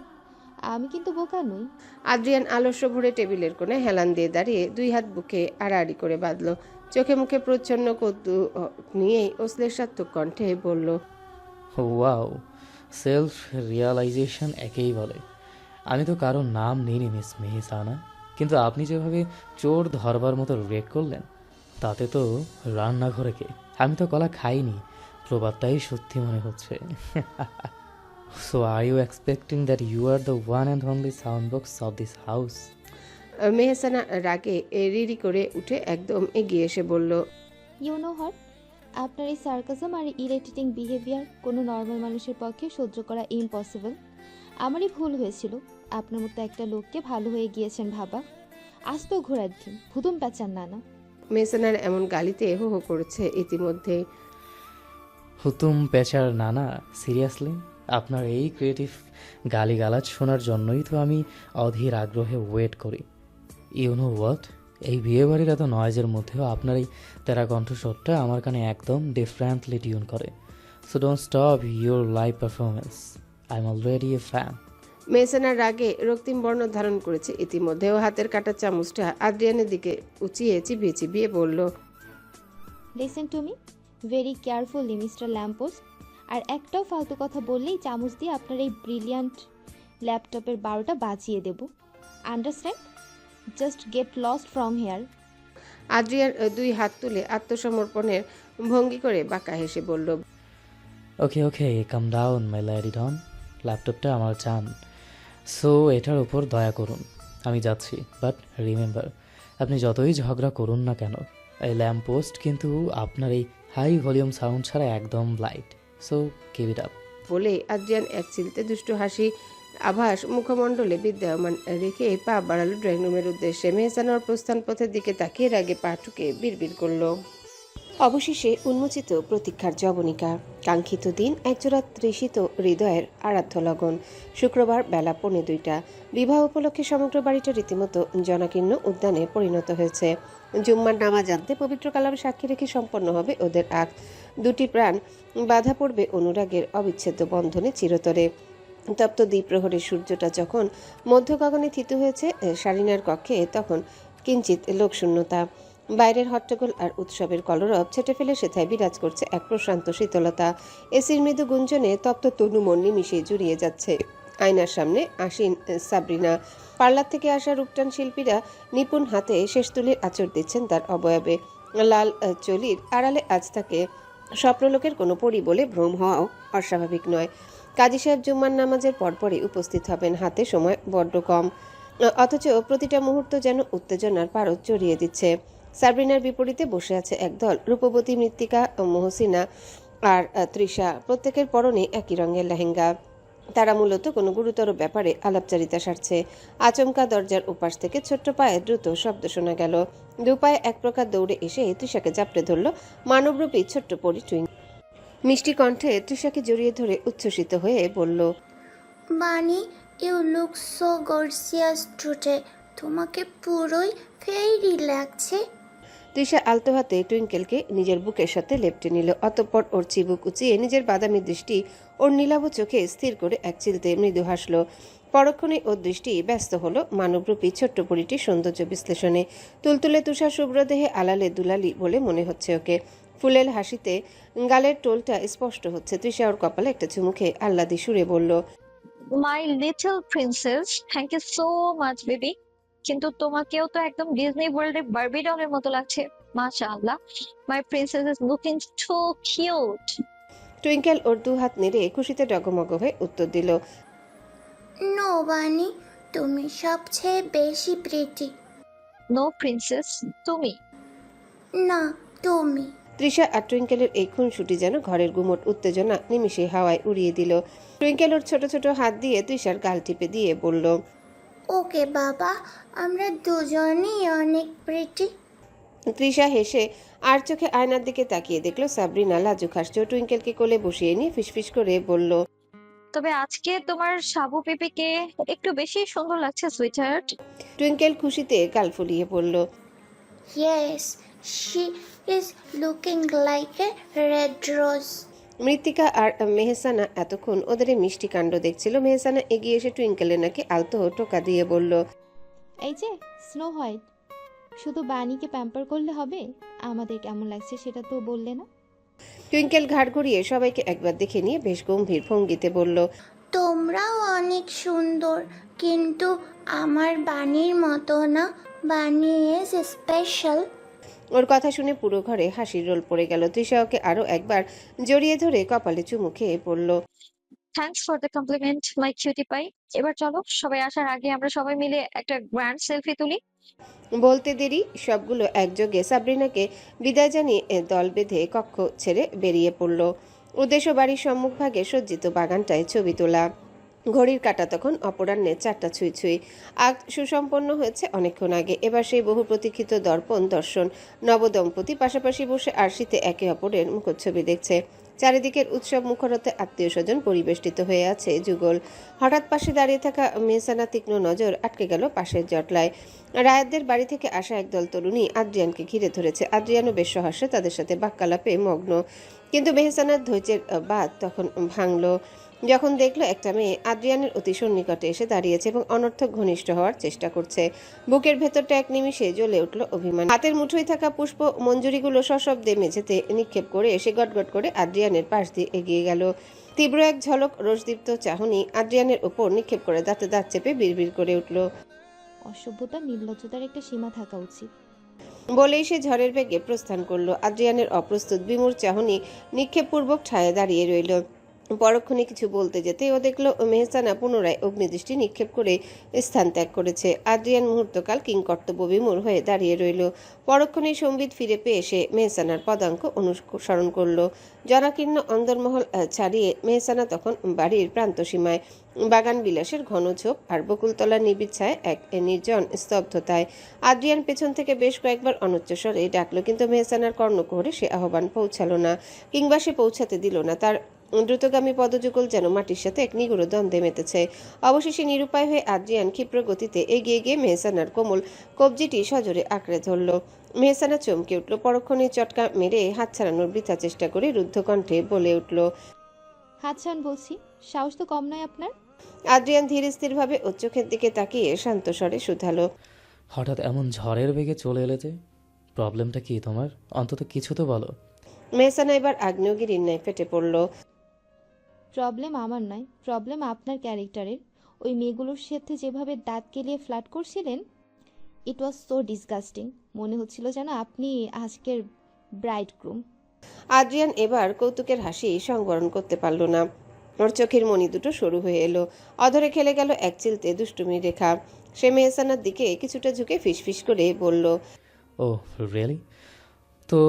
আমি কিন্তু বোকা নই। আদ্রিয়ান আলস্য ভরে টেবিলের কোণে হেলান দিয়ে দাঁড়িয়ে 2 হাত বুকে আড়াআড়ি করে বাঁধল। চোখে মুখে প্রচ্ছন্ন কৌতুক নিয়েই অশ্লেষাত্মক কণ্ঠে বলল, ওয়াও, সেলফ রিয়ালাইজেশন একেই বলে। আমি তো কারোর নাম নিইনি মিস মেহসানা, কিন্তু আপনি যেভাবে চোর ধরবার মতো রেক করলেন তাতে তো রান্নাঘরে কে? আমি তো কলা খাইনি, প্রবাদটাই সত্যি মনে হচ্ছে। So are you expecting that you are the one and only sound box of this house? Mehsana রাগে রিরি করে উঠে একদম এগিয়ে এসে বলল, ইউ নো হট, আপনার এই সার্কাজম আর ইরিটেটিং বিহেভিয়ার কোনো নর্মাল মানুষের পক্ষে সহ্য করা ইম্পসিবল। আমারই ভুল হয়েছিল আপনার মতো একটা লোককে ভালো হয়ে গিয়েছেন ভাবা। আজ তো ঘোরার দিন, ভুতুম প্যাচার নানা। মেহসানার এমন গালিতে হো হো করেছে ইতিমধ্যে। হুতুম পেচার নানা, সিরিয়াসলি? আপনার এই ক্রিয়েটিভ গালিগালাজ শোনার জন্যই তো আমি অধীর আগ্রহে ওয়েট করি। ইউ নো হোয়াট, এই বিয়েবাড়ির এত নয়েজের মধ্যেও আপনার এই তেরা কণ্ঠস্বরটা আমার কানে একদম ডিফারেন্টলি টিউন করে। So don't stop your live performance, I am already a fan. মেহসানার রাগে রক্তিম বর্ণ ধারণ করেছে ইতিমধ্যে। ও হাতের কাটা চামচটা আদ্রিয়ানের দিকে উঁচিয়ে চিবিয়ে চিবিয়ে বলল, listen to me very carefully mister lamppost. আর একটাও ফালতু কথা বললেই চামচ দিয়ে আপনার এই ব্রিলিয়ান্ট ল্যাপটপের 12টা বাজিয়ে দেব। Understand? Just get lost from here. Adrian 2 হাত তুলে আত্মসমর্পণের ভঙ্গি করে বাঁকা হেসে বলল, ওকে ওকে, কাম ডাউন মাই লেডি ডন। ল্যাপটপটা আমার চান, সো এটার উপর দয়া করুন। আমি যাচ্ছি, বাট রিমেম্বার, আপনি যতই ঝগড়া করুন না কেন, এই ল্যাম্প পোস্ট কিন্তু আপনার এই হাই ভলিউম সাউন্ড ছাড়া একদম light. So keep it up. বলে আদ্রিয়ান এক চিলতে দুষ্টু হাসি আভাস মুখমণ্ডলে বিদ্যমান রেখে পা বাড়ালো ড্রয়িং রুমের উদ্দেশ্যে। মেহসানার প্রস্থান পথের দিকে তাকিয়ে রাগে পা ঠুকে বিড়বিড় করলো। অবশেষে উন্মোচিত প্রতীক্ষার জবনিকা। কাঙ্ক্ষিত দিন, একজোড়া তৃষিত হৃদয়ের আরাধ্য লগন। শুক্রবার বেলা 1:45। বিবাহ উপলক্ষে সমগ্র বাড়িটা রীতিমতো জনাকীর্ণ উদ্যানে পরিণত হয়েছে। জুম্মার নামাজ আনতে পবিত্র কালাম সাক্ষী রেখে সম্পন্ন হবে ওদের আগ। দুটি প্রাণ বাধা পড়বে অনুরাগের অবিচ্ছেদ্য বন্ধনে চিরতরে। তপ্ত দ্বিপ্রহরের সূর্যটা যখন মধ্য গগনে থিতু হয়েছে শারিনার কক্ষে, তখন কিঞ্চিত লোকশূন্যতা। বাইরের হট্টগোল আর উৎসবের কলরব ছেটে ফেলে সেথায় বিরাজ করছে এক প্রশান্ত শীতলতা। এসির মৃদু গুঞ্জনে তপ্ত তনুমন নিমিশে জুড়িয়ে যাচ্ছে। আয়নার সামনে আসীন সাবরিনা। পার্লার থেকে আসা রূপটান শিল্পীরা নিপুণ হাতে শেষ তুলির আঁচড় দিচ্ছেন তার অবয়বে। লাল চলির আড়ালে আজ তাকে স্বপ্নলোকের কোনো পরী বলে ভ্রম হওয়াও অস্বাভাবিক নয়। কাজী সাহেব জুম্মার নামাজের পরপরই উপস্থিত হবেন, হাতে সময় বড্ড কম, অথচ প্রতিটা মুহূর্ত যেন উত্তেজনার পারদ জড়িয়ে দিচ্ছে। সাবরিনার বিপরীতে বসে আছে একদল রূপবতী মৃত্তিকা, মহসিনা আর তৃষা। প্রত্যেকের পরনে একই রঙের লেহেঙ্গা। তারা মূলত কোনো গুরুতর ব্যাপারে আলাপচারিতা সারছে। আচমকা দরজার ওপাশ থেকে ছোট্ট পায়ে দ্রুত শব্দ শোনা গেল। দুপায়ে এক প্রকার দৌড়ে এসে তৃষাকে জাপটে ধরল মানবরূপী ছোট্ট পরি টুইন। মিষ্টি কণ্ঠে তৃষাকে জড়িয়ে ধরে উচ্ছ্বসিত হয়ে বলল, bunny, you look so gorgeous today. তোমাকে পুরোই ফেরি লাগছে। তৃষা আলতো হাতে টুইঙ্কেলকে নিজের বুকের সাথে লেপটে নিল। অতঃপর ওর চিবুক উঁচিয়ে নিজের বাদামি দৃষ্টি ওর নীলাভ চোখে স্থির করে এক চিলতে মৃদু হাসল। পরক্ষণে ওর দৃষ্টি ব্যস্ত হলো মানবরূপী ছোট্ট পরিটির সৌন্দর্য বিশ্লেষণে। তুলতুলে তুষার শুভ্র দেহে আলালে দুলালি বলে মনে হচ্ছে ওকে। ফুলেল হাসিতে গালের টোলটা স্পষ্ট হচ্ছে। তৃষা ওর কপালে একটা চুমুখে আহ্লাদি সুরে বলল, my little princess, thank you so much baby. কিন্তু তোমাকেও তো একদম ডিজনি ওয়ার্ল্ডের বারবি ডলের মতো লাগছে। মাশাআল্লাহ, my princess is looking so cute. Twinkle ওর 2 হাত নেড়ে খুশিতে ডগমগ হয়ে উত্তর দিল, নো বানি, তুমি সবচেয়ে বেশি প্রিটি। নো প্রিন্সেস, তুমি। না, তুমি। তৃষা আর টুইঙ্কেলের এই খুনসুটি যেন ঘরের গুমট উত্তেজনা নিমিষে হাওয়ায় উড়িয়ে দিল। টুইঙ্কেল ওর ছোট ছোট হাত দিয়ে তৃষার গাল টিপে দিয়ে বলল, ওকে বাবা, আমরা দুজনই অনেক প্রিটি। তৃষা হেসে আর চোখে আয়নার দিকে তাকিয়ে দেখলো সাবরিনা লাজুক হাসছে। টুইঙ্কেলকে কোলে বসিয়ে নিয়ে ফিসফিস করে বলল, তবে আজকে তোমার সাবু পেঁপেকে একটু বেশি সুন্দর লাগছে সুইটহার্ট। টুইঙ্কেল খুশিতে গাল ফুলিয়ে বলল, yes, she is looking like a red rose. মৃত্তিকা আর মেহসানা এতক্ষণ ওদের এই মিষ্টি কাণ্ড দেখছিল। মেহসানা এগিয়ে এসে টুইঙ্কেলের নাকি আলতো টোকা দিয়ে বলল, এই যে স্নো হোয়াইট, শুধু বানিকে প্যাম্পার করলে হবে? আমাদের কেমন লাগছে সেটা তো বললে না। টুইঙ্কেল ঘাড় ঘুরিয়ে সবাইকে একবার দেখে নিয়ে বেশ গম্ভীর ভঙ্গিতে বলল, তোমরাও অনেক সুন্দর, কিন্তু আমার বানির মতো না। বানি ইজ স্পেশাল। ওর কথা শুনে পুরো ঘরে হাসির রোল পড়ে গেল। তৃষা ওকে আরো একবার জড়িয়ে ধরে কপালে চুমু খেয়ে পড়ল। Thanks for the compliment my cutie pie. এবার চলো, সবাই আসার আগে আমরা সবাই মিলে একটা গ্র্যান্ড সেলফি তুলি। বলতে দেরি সবগুলো একযোগে সাবরিনাকে বিদায় জানিয়ে দল বেঁধে কক্ষ ছেড়ে বেরিয়ে পড়ল। উদ্দেশ্য বাড়ির সম্মুখভাগে সজ্জিত বাগানটায় ছবি তোলা। ঘড়ির কাঁটা তখন অপরাহ্নে 4টা ছুঁই ছুঁই। আগ সুসম্পন্ন হয়েছে অনেকক্ষণ আগে। এবার সেই বহু প্রতীক্ষিত দর্পণ দর্শন। নবদম্পতি পাশাপাশি বসে আরশিতে একে অপরের মুখচ্ছবি দেখছে। চারিদিকের উৎসব মুখরতে আত্মীয় স্বজন পরিবেষ্টিত হয়ে আছে যুগল। হঠাৎ পাশে দাঁড়িয়ে থাকা মেহসানা তীক্ষ্ণ নজর আটকে গেল পাশের জটলায়। রায়াতদের বাড়ি থেকে আসা একদল তরুণী আদ্রিয়ানকে ঘিরে ধরেছে। আদ্রিয়ানও বেশ সহাস্যে তাদের সাথে বাক্যালাপে মগ্ন। কিন্তু মেহসানার ধৈর্যের বাঁধ তখন ভাঙল যখন দেখলো একটা মেয়ে আদ্রিয়ানের অতি সন্নিকটে এসে দাঁড়িয়েছে এবং অনর্থক ঘনিষ্ঠ হওয়ার চেষ্টা করছে। বুকের ভেতরটা এক নিমিষে জ্বলে উঠল অভিমান। হাতের মুঠোয় থাকা পুষ্প মঞ্জুরিগুলো সশব্দে মেঝেতে নিক্ষেপ করে এসে গটগট করে আদ্রিয়ানের পাশ দিয়ে এগিয়ে গেল। তীব্র এক ঝলক রোষদীপ্ত চাহনি আদ্রিয়ানের ওপর নিক্ষেপ করে দাঁতে দাঁত চেপে বিড়বিড় করে উঠল। অসভ্যতা, নির্লজ্জতার একটা সীমা থাকা উচিত। বলেই সে ঝড়ের বেগে প্রস্থান করলো। আদ্রিয়ানের অপ্রস্তুত বিমূঢ় চাহনি নিক্ষেপপূর্বক ঠায় দাঁড়িয়ে রইল। পরক্ষণে কিছু বলতে যেতে ও দেখলো মেহসানা পুনরায় অগ্নিদৃষ্টি নিক্ষেপ করে স্থান ত্যাগ করেছে। আদ্রিয়ান মুহূর্তকাল কিংকর্তব্য বিমূঢ় হয়ে দাঁড়িয়ে রইল। পরক্ষণেই সম্বিত ফিরে পেয়ে সে মেহসানার পদাঙ্ক অনুসরণ করলো। জনাকীর্ণ অন্দরমহল ছাড়িয়ে মেহসানা তখন বাড়ির প্রান্তসীমায়। বাগান বিলাসের ঘন ঝোপ আর বকুলতলার নিবিড় ছায় এক নির্জন স্তব্ধতায়। আদ্রিয়ান পেছন থেকে বেশ কয়েকবার অনুচ্চস্বরে ডাকলো, কিন্তু মেহসানার কর্ণকুহরে সে আহ্বান পৌঁছালো না, কিংবা সে পৌঁছাতে দিল না। তার দ্রুতগামী পদযুগল যেন মাটির সাথে এক নিগুড় দ্বন্দ্বে মেতেছে। অবশেষে নিরুপায় হয়ে আদ্রিয়ান ক্ষিপ্র গতিতে এগিয়ে গিয়ে মেহসানার কোমল কবজিটি সজোরে আঁকড়ে ধরল। মেহসানা চমকে উঠল। পরক্ষণে চটকা মেরে হাত ছাড়ানোর বৃথা চেষ্টা করে রুদ্ধ কণ্ঠে বলে উঠল, হাত ছাড়ান বলছি, সাহস তো কম নয় আপনার। আদ্রিয়ান ধীর স্থিরভাবে ওর চোখের দিকে তাকিয়ে শান্ত স্বরে শুধালো, হঠাৎ এমন ঝড়ের বেগে চলে এলে যে? প্রবলেমটা কি তোমার? অন্তত কিছু তো বলো। মেহসানা এবার আগ্নেয়গিরির ন্যায় ফেটে পড়ল। প্রবলেম আমার নয়, প্রবলেম আপনার ক্যারেক্টারের। ওই মেয়েগুলোর সাথে যেভাবে দাঁত কেলিয়ে ফ্ল্যাট করছিলেন, ইট ওয়াজ সো ডিসগাস্টিং। মনে হচ্ছিল যেন আপনি আজকের ব্রাইড গ্রুম। আদ্রিয়ান এবার কৌতুকের হাসি সংবরণ করতে পারল না। ওর চোখের মণি দুটো সরু হয়ে এলো। অধরে খেলে গেল এক চিলতে দুষ্টুমির রেখা। সে মেহসানার দিকে কিছুটা ঝুঁকে ফিসফিস করে বলল, ও রিয়েলি? তো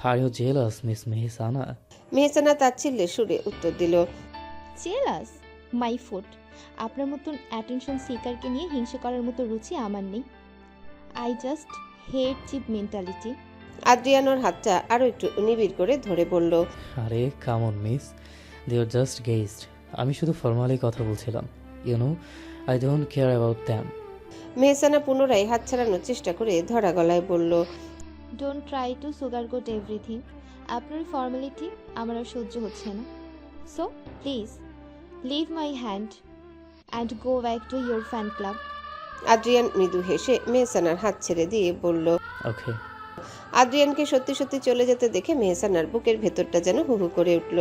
are you jealous miss Mehsana? Mehsana তাচ্ছিল্যের সুরে উত্তর দিল, জেলাস মাই ফুড। আপনার মতন অ্যাটেনশন সিকারকে নিয়ে হিংসে করার মতো রুচি আমার নেই। I just hate cheap mentality. Adrian ওর হাতটা আরো একটু নিবিড় করে ধরে বলল, আরে come on miss, they are just guest. আমি শুধু ফর্মালি কথা বলছিলাম। You know, I don't care about them. Mehsana পুনরায় হাত ছাড়ানোর চেষ্টা করে ধরা গলায় বলল, don't try to sugar coat everything. আপনার ফর্মালিটি আমার আর সহ্য হচ্ছে না। So please leave my hand and go back to your fan club. Adrian মৃদু হেসে মেহসানার হাত ছেড়ে দিয়ে বলল। ওকে। আদ্রিয়ানকে সত্যি সত্যি চলে যেতে দেখে মেহসানার বুকের ভেতরটা যেন হু হু করে উঠল।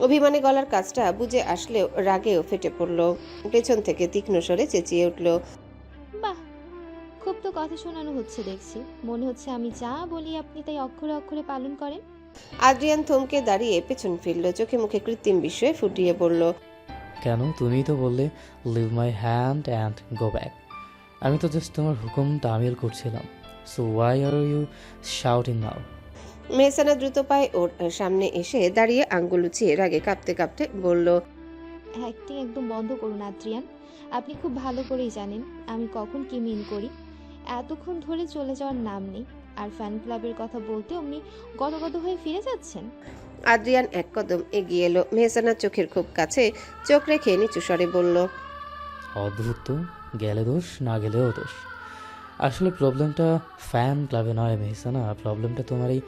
অভিমানে গলার কাজটা বুঝে আসলেও রাগেও ফেটে পড়ল। পেছন থেকে তীক্ষ্ণ স্বরে চেঁচিয়ে উঠল, বাহ, খুব তো কথা শোনানো হচ্ছে দেখছি। মনে হচ্ছে আমি যা বলি আপনি তাই অক্ষরে অক্ষরে পালন করেন। আদ্রিয়ান থমকে দাঁড়িয়ে পেছন ফিরল। চোখে মুখে কৃত্রিম বিস্ময়ে ফুটিয়ে বলল, কেন? তুমিই তো বললে leave my hand and go back. আমি তো জাস্ট তোমার হুকুম তামিল করছিলাম। So why are you shouting now? Mehsana দ্রুত পায়ে ওর সামনে এসে দাঁড়িয়ে আঙ্গুল উঁচিয়ে রাগে কাঁপতে কাঁপতে বলল, অ্যাক্টিং একদম বন্ধ করুন আদ্রিয়ান। আপনি খুব ভালো করেই জানেন আমি কখন কি মিন করি। এতক্ষণ ধরে চলে যাওয়ার নাম নেই, আর ফ্যান ক্লাবের কথা বলতে অমনি গদগদ হয়ে ফিরে যাচ্ছেন। আদ্রিয়ান এক কদম এগিয়ে এলো। মেহসানার চোখের খুব কাছে চোখ রেখে নিচু স্বরে বলল, অদ্ভুত তো, গেলে দোষ, না গেলেও দোষ। আসলে প্রবলেমটা ফ্যান ক্লাবে নয় মেহসানা, প্রবলেমটা তোমার এই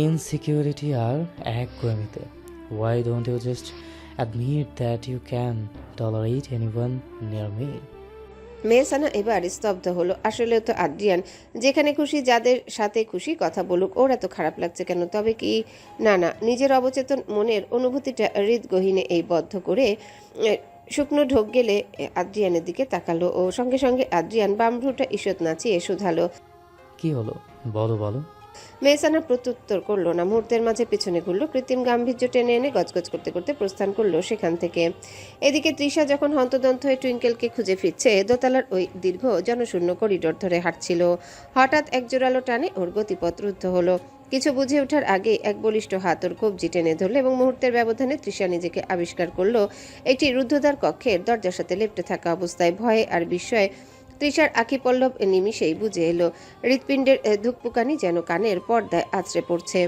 ইনসিকিউরিটি আর একগুঁয়েমিতে। Why don't you just admit that you can tolerate anyone near me? Mehsana এবার স্তব্ধ হলো। আসলে তো আদ্রিয়ান যেখানে খুশি যাদের সাথে খুশি কথা বলুক, ওর এত খারাপ লাগছে কেন? তবে কি না না, নিজের অবচেতন মনের অনুভূতিটা হৃদগহীনে এই বদ্ধ করে শুকনো ঢোক গেলে আদ্রিয়ানের দিকে তাকালো ও সঙ্গে সঙ্গে আদ্রিয়ান বাম ভ্রুটা ঈষৎ নাচিয়ে শুধালো। কি হলো বলো বলো। মেহসানা প্রত্যুত্তর করলো না, মুহূর্তের মাঝে পিছনে ঘুরলো, কৃত্রিম গাম্ভীর্য টেনে এনে গজগজ করতে করতে প্রস্থান করলো সেখান থেকে। এদিকে তৃষা যখন হন্তদন্ত হয়ে টুইঙ্কেলকে খুঁজে ফিরছে, দোতলার ওই দীর্ঘ জনশূন্য করিডোর ধরে হাঁটছিল, হঠাৎ এক জোরালো টানে ওর গতিপথ রুদ্ধ হলো। কিছু বুঝে ওঠার আগে এক বলিষ্ঠ হাত ওর কবজি টেনে ধরলো এবং মুহূর্তের ব্যবধানে তৃষা নিজেকে আবিষ্কার করলো একটি রুদ্ধদ্বার কক্ষের দরজার সাথে লেপ্টে থাকা অবস্থায়। ভয়ে আর বিস্ময়ে তৃষার আখি পল্লব নিমিষেই বুঝে এলো, হৃৎপিণ্ডের ধুকপুকানি যেন কানের পর্দায় আছড়ে পড়ছে।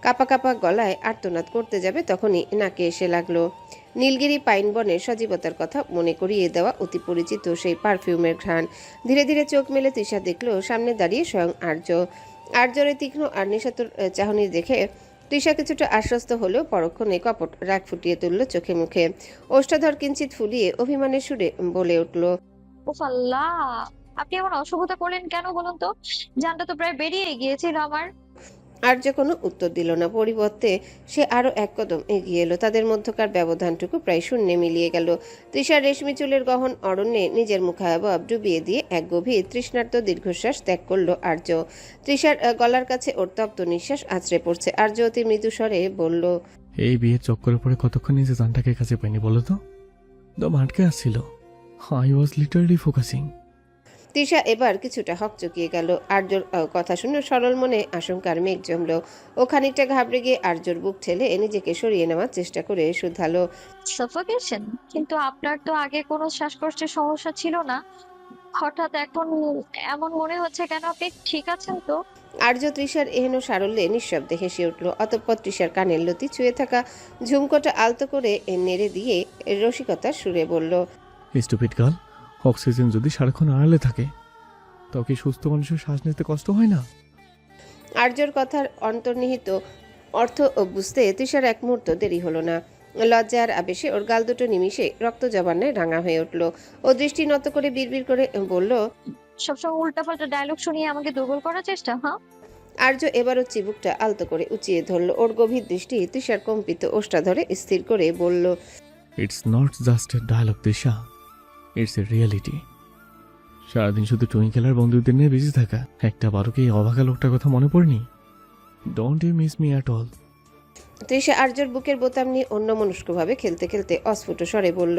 কাপা কাপা গলায় আর্তনাদ করতে যাবে তখনই নাকে এসে লাগলো নীলগিরি পাইন বনের সজীবতার কথা মনে করিয়ে দেওয়া অতি পরিচিত সেই পারফিউমের ঘ্রাণ। ধীরে ধীরে চোখ মেলে তৃষা দেখলো সামনে দাঁড়িয়ে স্বয়ং আর্য। আর্যর তীক্ষ্ণ আর নেশাতুর চাহনি দেখে তৃষা কিছুটা আশ্বস্ত হলেও পরক্ষণে কপট রাগ ফুটিয়ে তুলল চোখে মুখে। ওষ্ঠাধর কিঞ্চিত ফুলিয়ে অভিমানের সুরে বলে উঠল, উফ আল্লাহ, আপনি এমন অশুভতা করলেন কেন বলুন তো? জানটা তো প্রায় বেরিয়ে গিয়েছিল আমার। আর্য কোনো উত্তর দিল না, পরিবর্তে সে আরো এক কদম এগিয়ে এলো। তাদের মধ্যকার ব্যবধানটুকু প্রায় শূন্যে মিলিয়ে গেল। তৃষার রেশমি চুলের গহন অরণ্যে নিজের মুখাবয়ব ডুবিয়ে দিয়ে এক গভীর তৃষ্ণার্ত দীর্ঘশ্বাস ত্যাগ করলো আর্য। তৃষার গলার কাছে ওর তপ্ত নিঃশ্বাস আছড়ে পড়ছে। আর্য অতি মৃদু স্বরে বলল, এই বিয়ের চক্করে পরে কতক্ষণ নিজে জানটাকে কাছে পাইনি বলো তো? দম আটকে আসছিল। I was literally focusing. Trisha এবার কিছুটা হকচকিয়ে গেল। আর্যর কথা শুনে সরল মনে আশঙ্কার মেঘ জমল। ও খানিকটা ঘাবড়ে গিয়ে আর্যর বুক ঠেলে নিজেকে সরিয়ে নেওয়ার চেষ্টা করে শুধালো, সাফোকেশন? কিন্তু আপনার তো আগে কোনো শ্বাসকষ্টের সমস্যা ছিল না, হঠাৎ এখন এমন মনে হচ্ছে কেন? আপনি ঠিক আছেন তো? আর্য তৃষার এহেন সারল্যে নিঃশব্দে হেসে উঠল। অতঃপর তৃষার কানের লতি ছুঁয়ে থাকা ঝুমকোটা আলতো করে নেড়ে দিয়ে রসিকতার সুরে বলল, স্টুপিড গার্ল, অক্সিজেন যদি সারাক্ষণ আড়ালে থাকে তাও কি সুস্থ মানুষের শ্বাস নিতে কষ্ট হয় না? আর্যর কথার অন্তর্নিহিত অর্থ বুঝতে তৃষার এক মুহূর্ত দেরি হলো না। লজ্জার আবেশে ওর গাল দুটো নিমিষে রক্ত জবান্নায় রাঙা হয়ে উঠল। ও দৃষ্টি নত করে বিড়বিড় করে বলল, সবসময় উল্টাপাল্টা ডায়লগ শুনিয়ে আমাকে দুর্বল করার চেষ্টা, হ্যাঁ? আর্য এবারও চিবুকটা আলতো করে উঁচিয়ে ধরল। ওর গভীর দৃষ্টি তৃষার কম্পিত ওষ্ঠা ধরে স্থির করে বলল, it's not just a dialogue Disha, it's a reality. সারাদিন শুধু টুইঙ্কেল আর বন্ধুদের নিয়ে বিজি থাকা, একটা বারো কি এই অভাগা লোকটার কথা মনে পড়েনি? Don't you miss me at all? Trisha আর্যর বুকের বোতাম নিয়ে অন্যমনস্কভাবে খেলতে খেলতে অস্ফুট স্বরে বলল,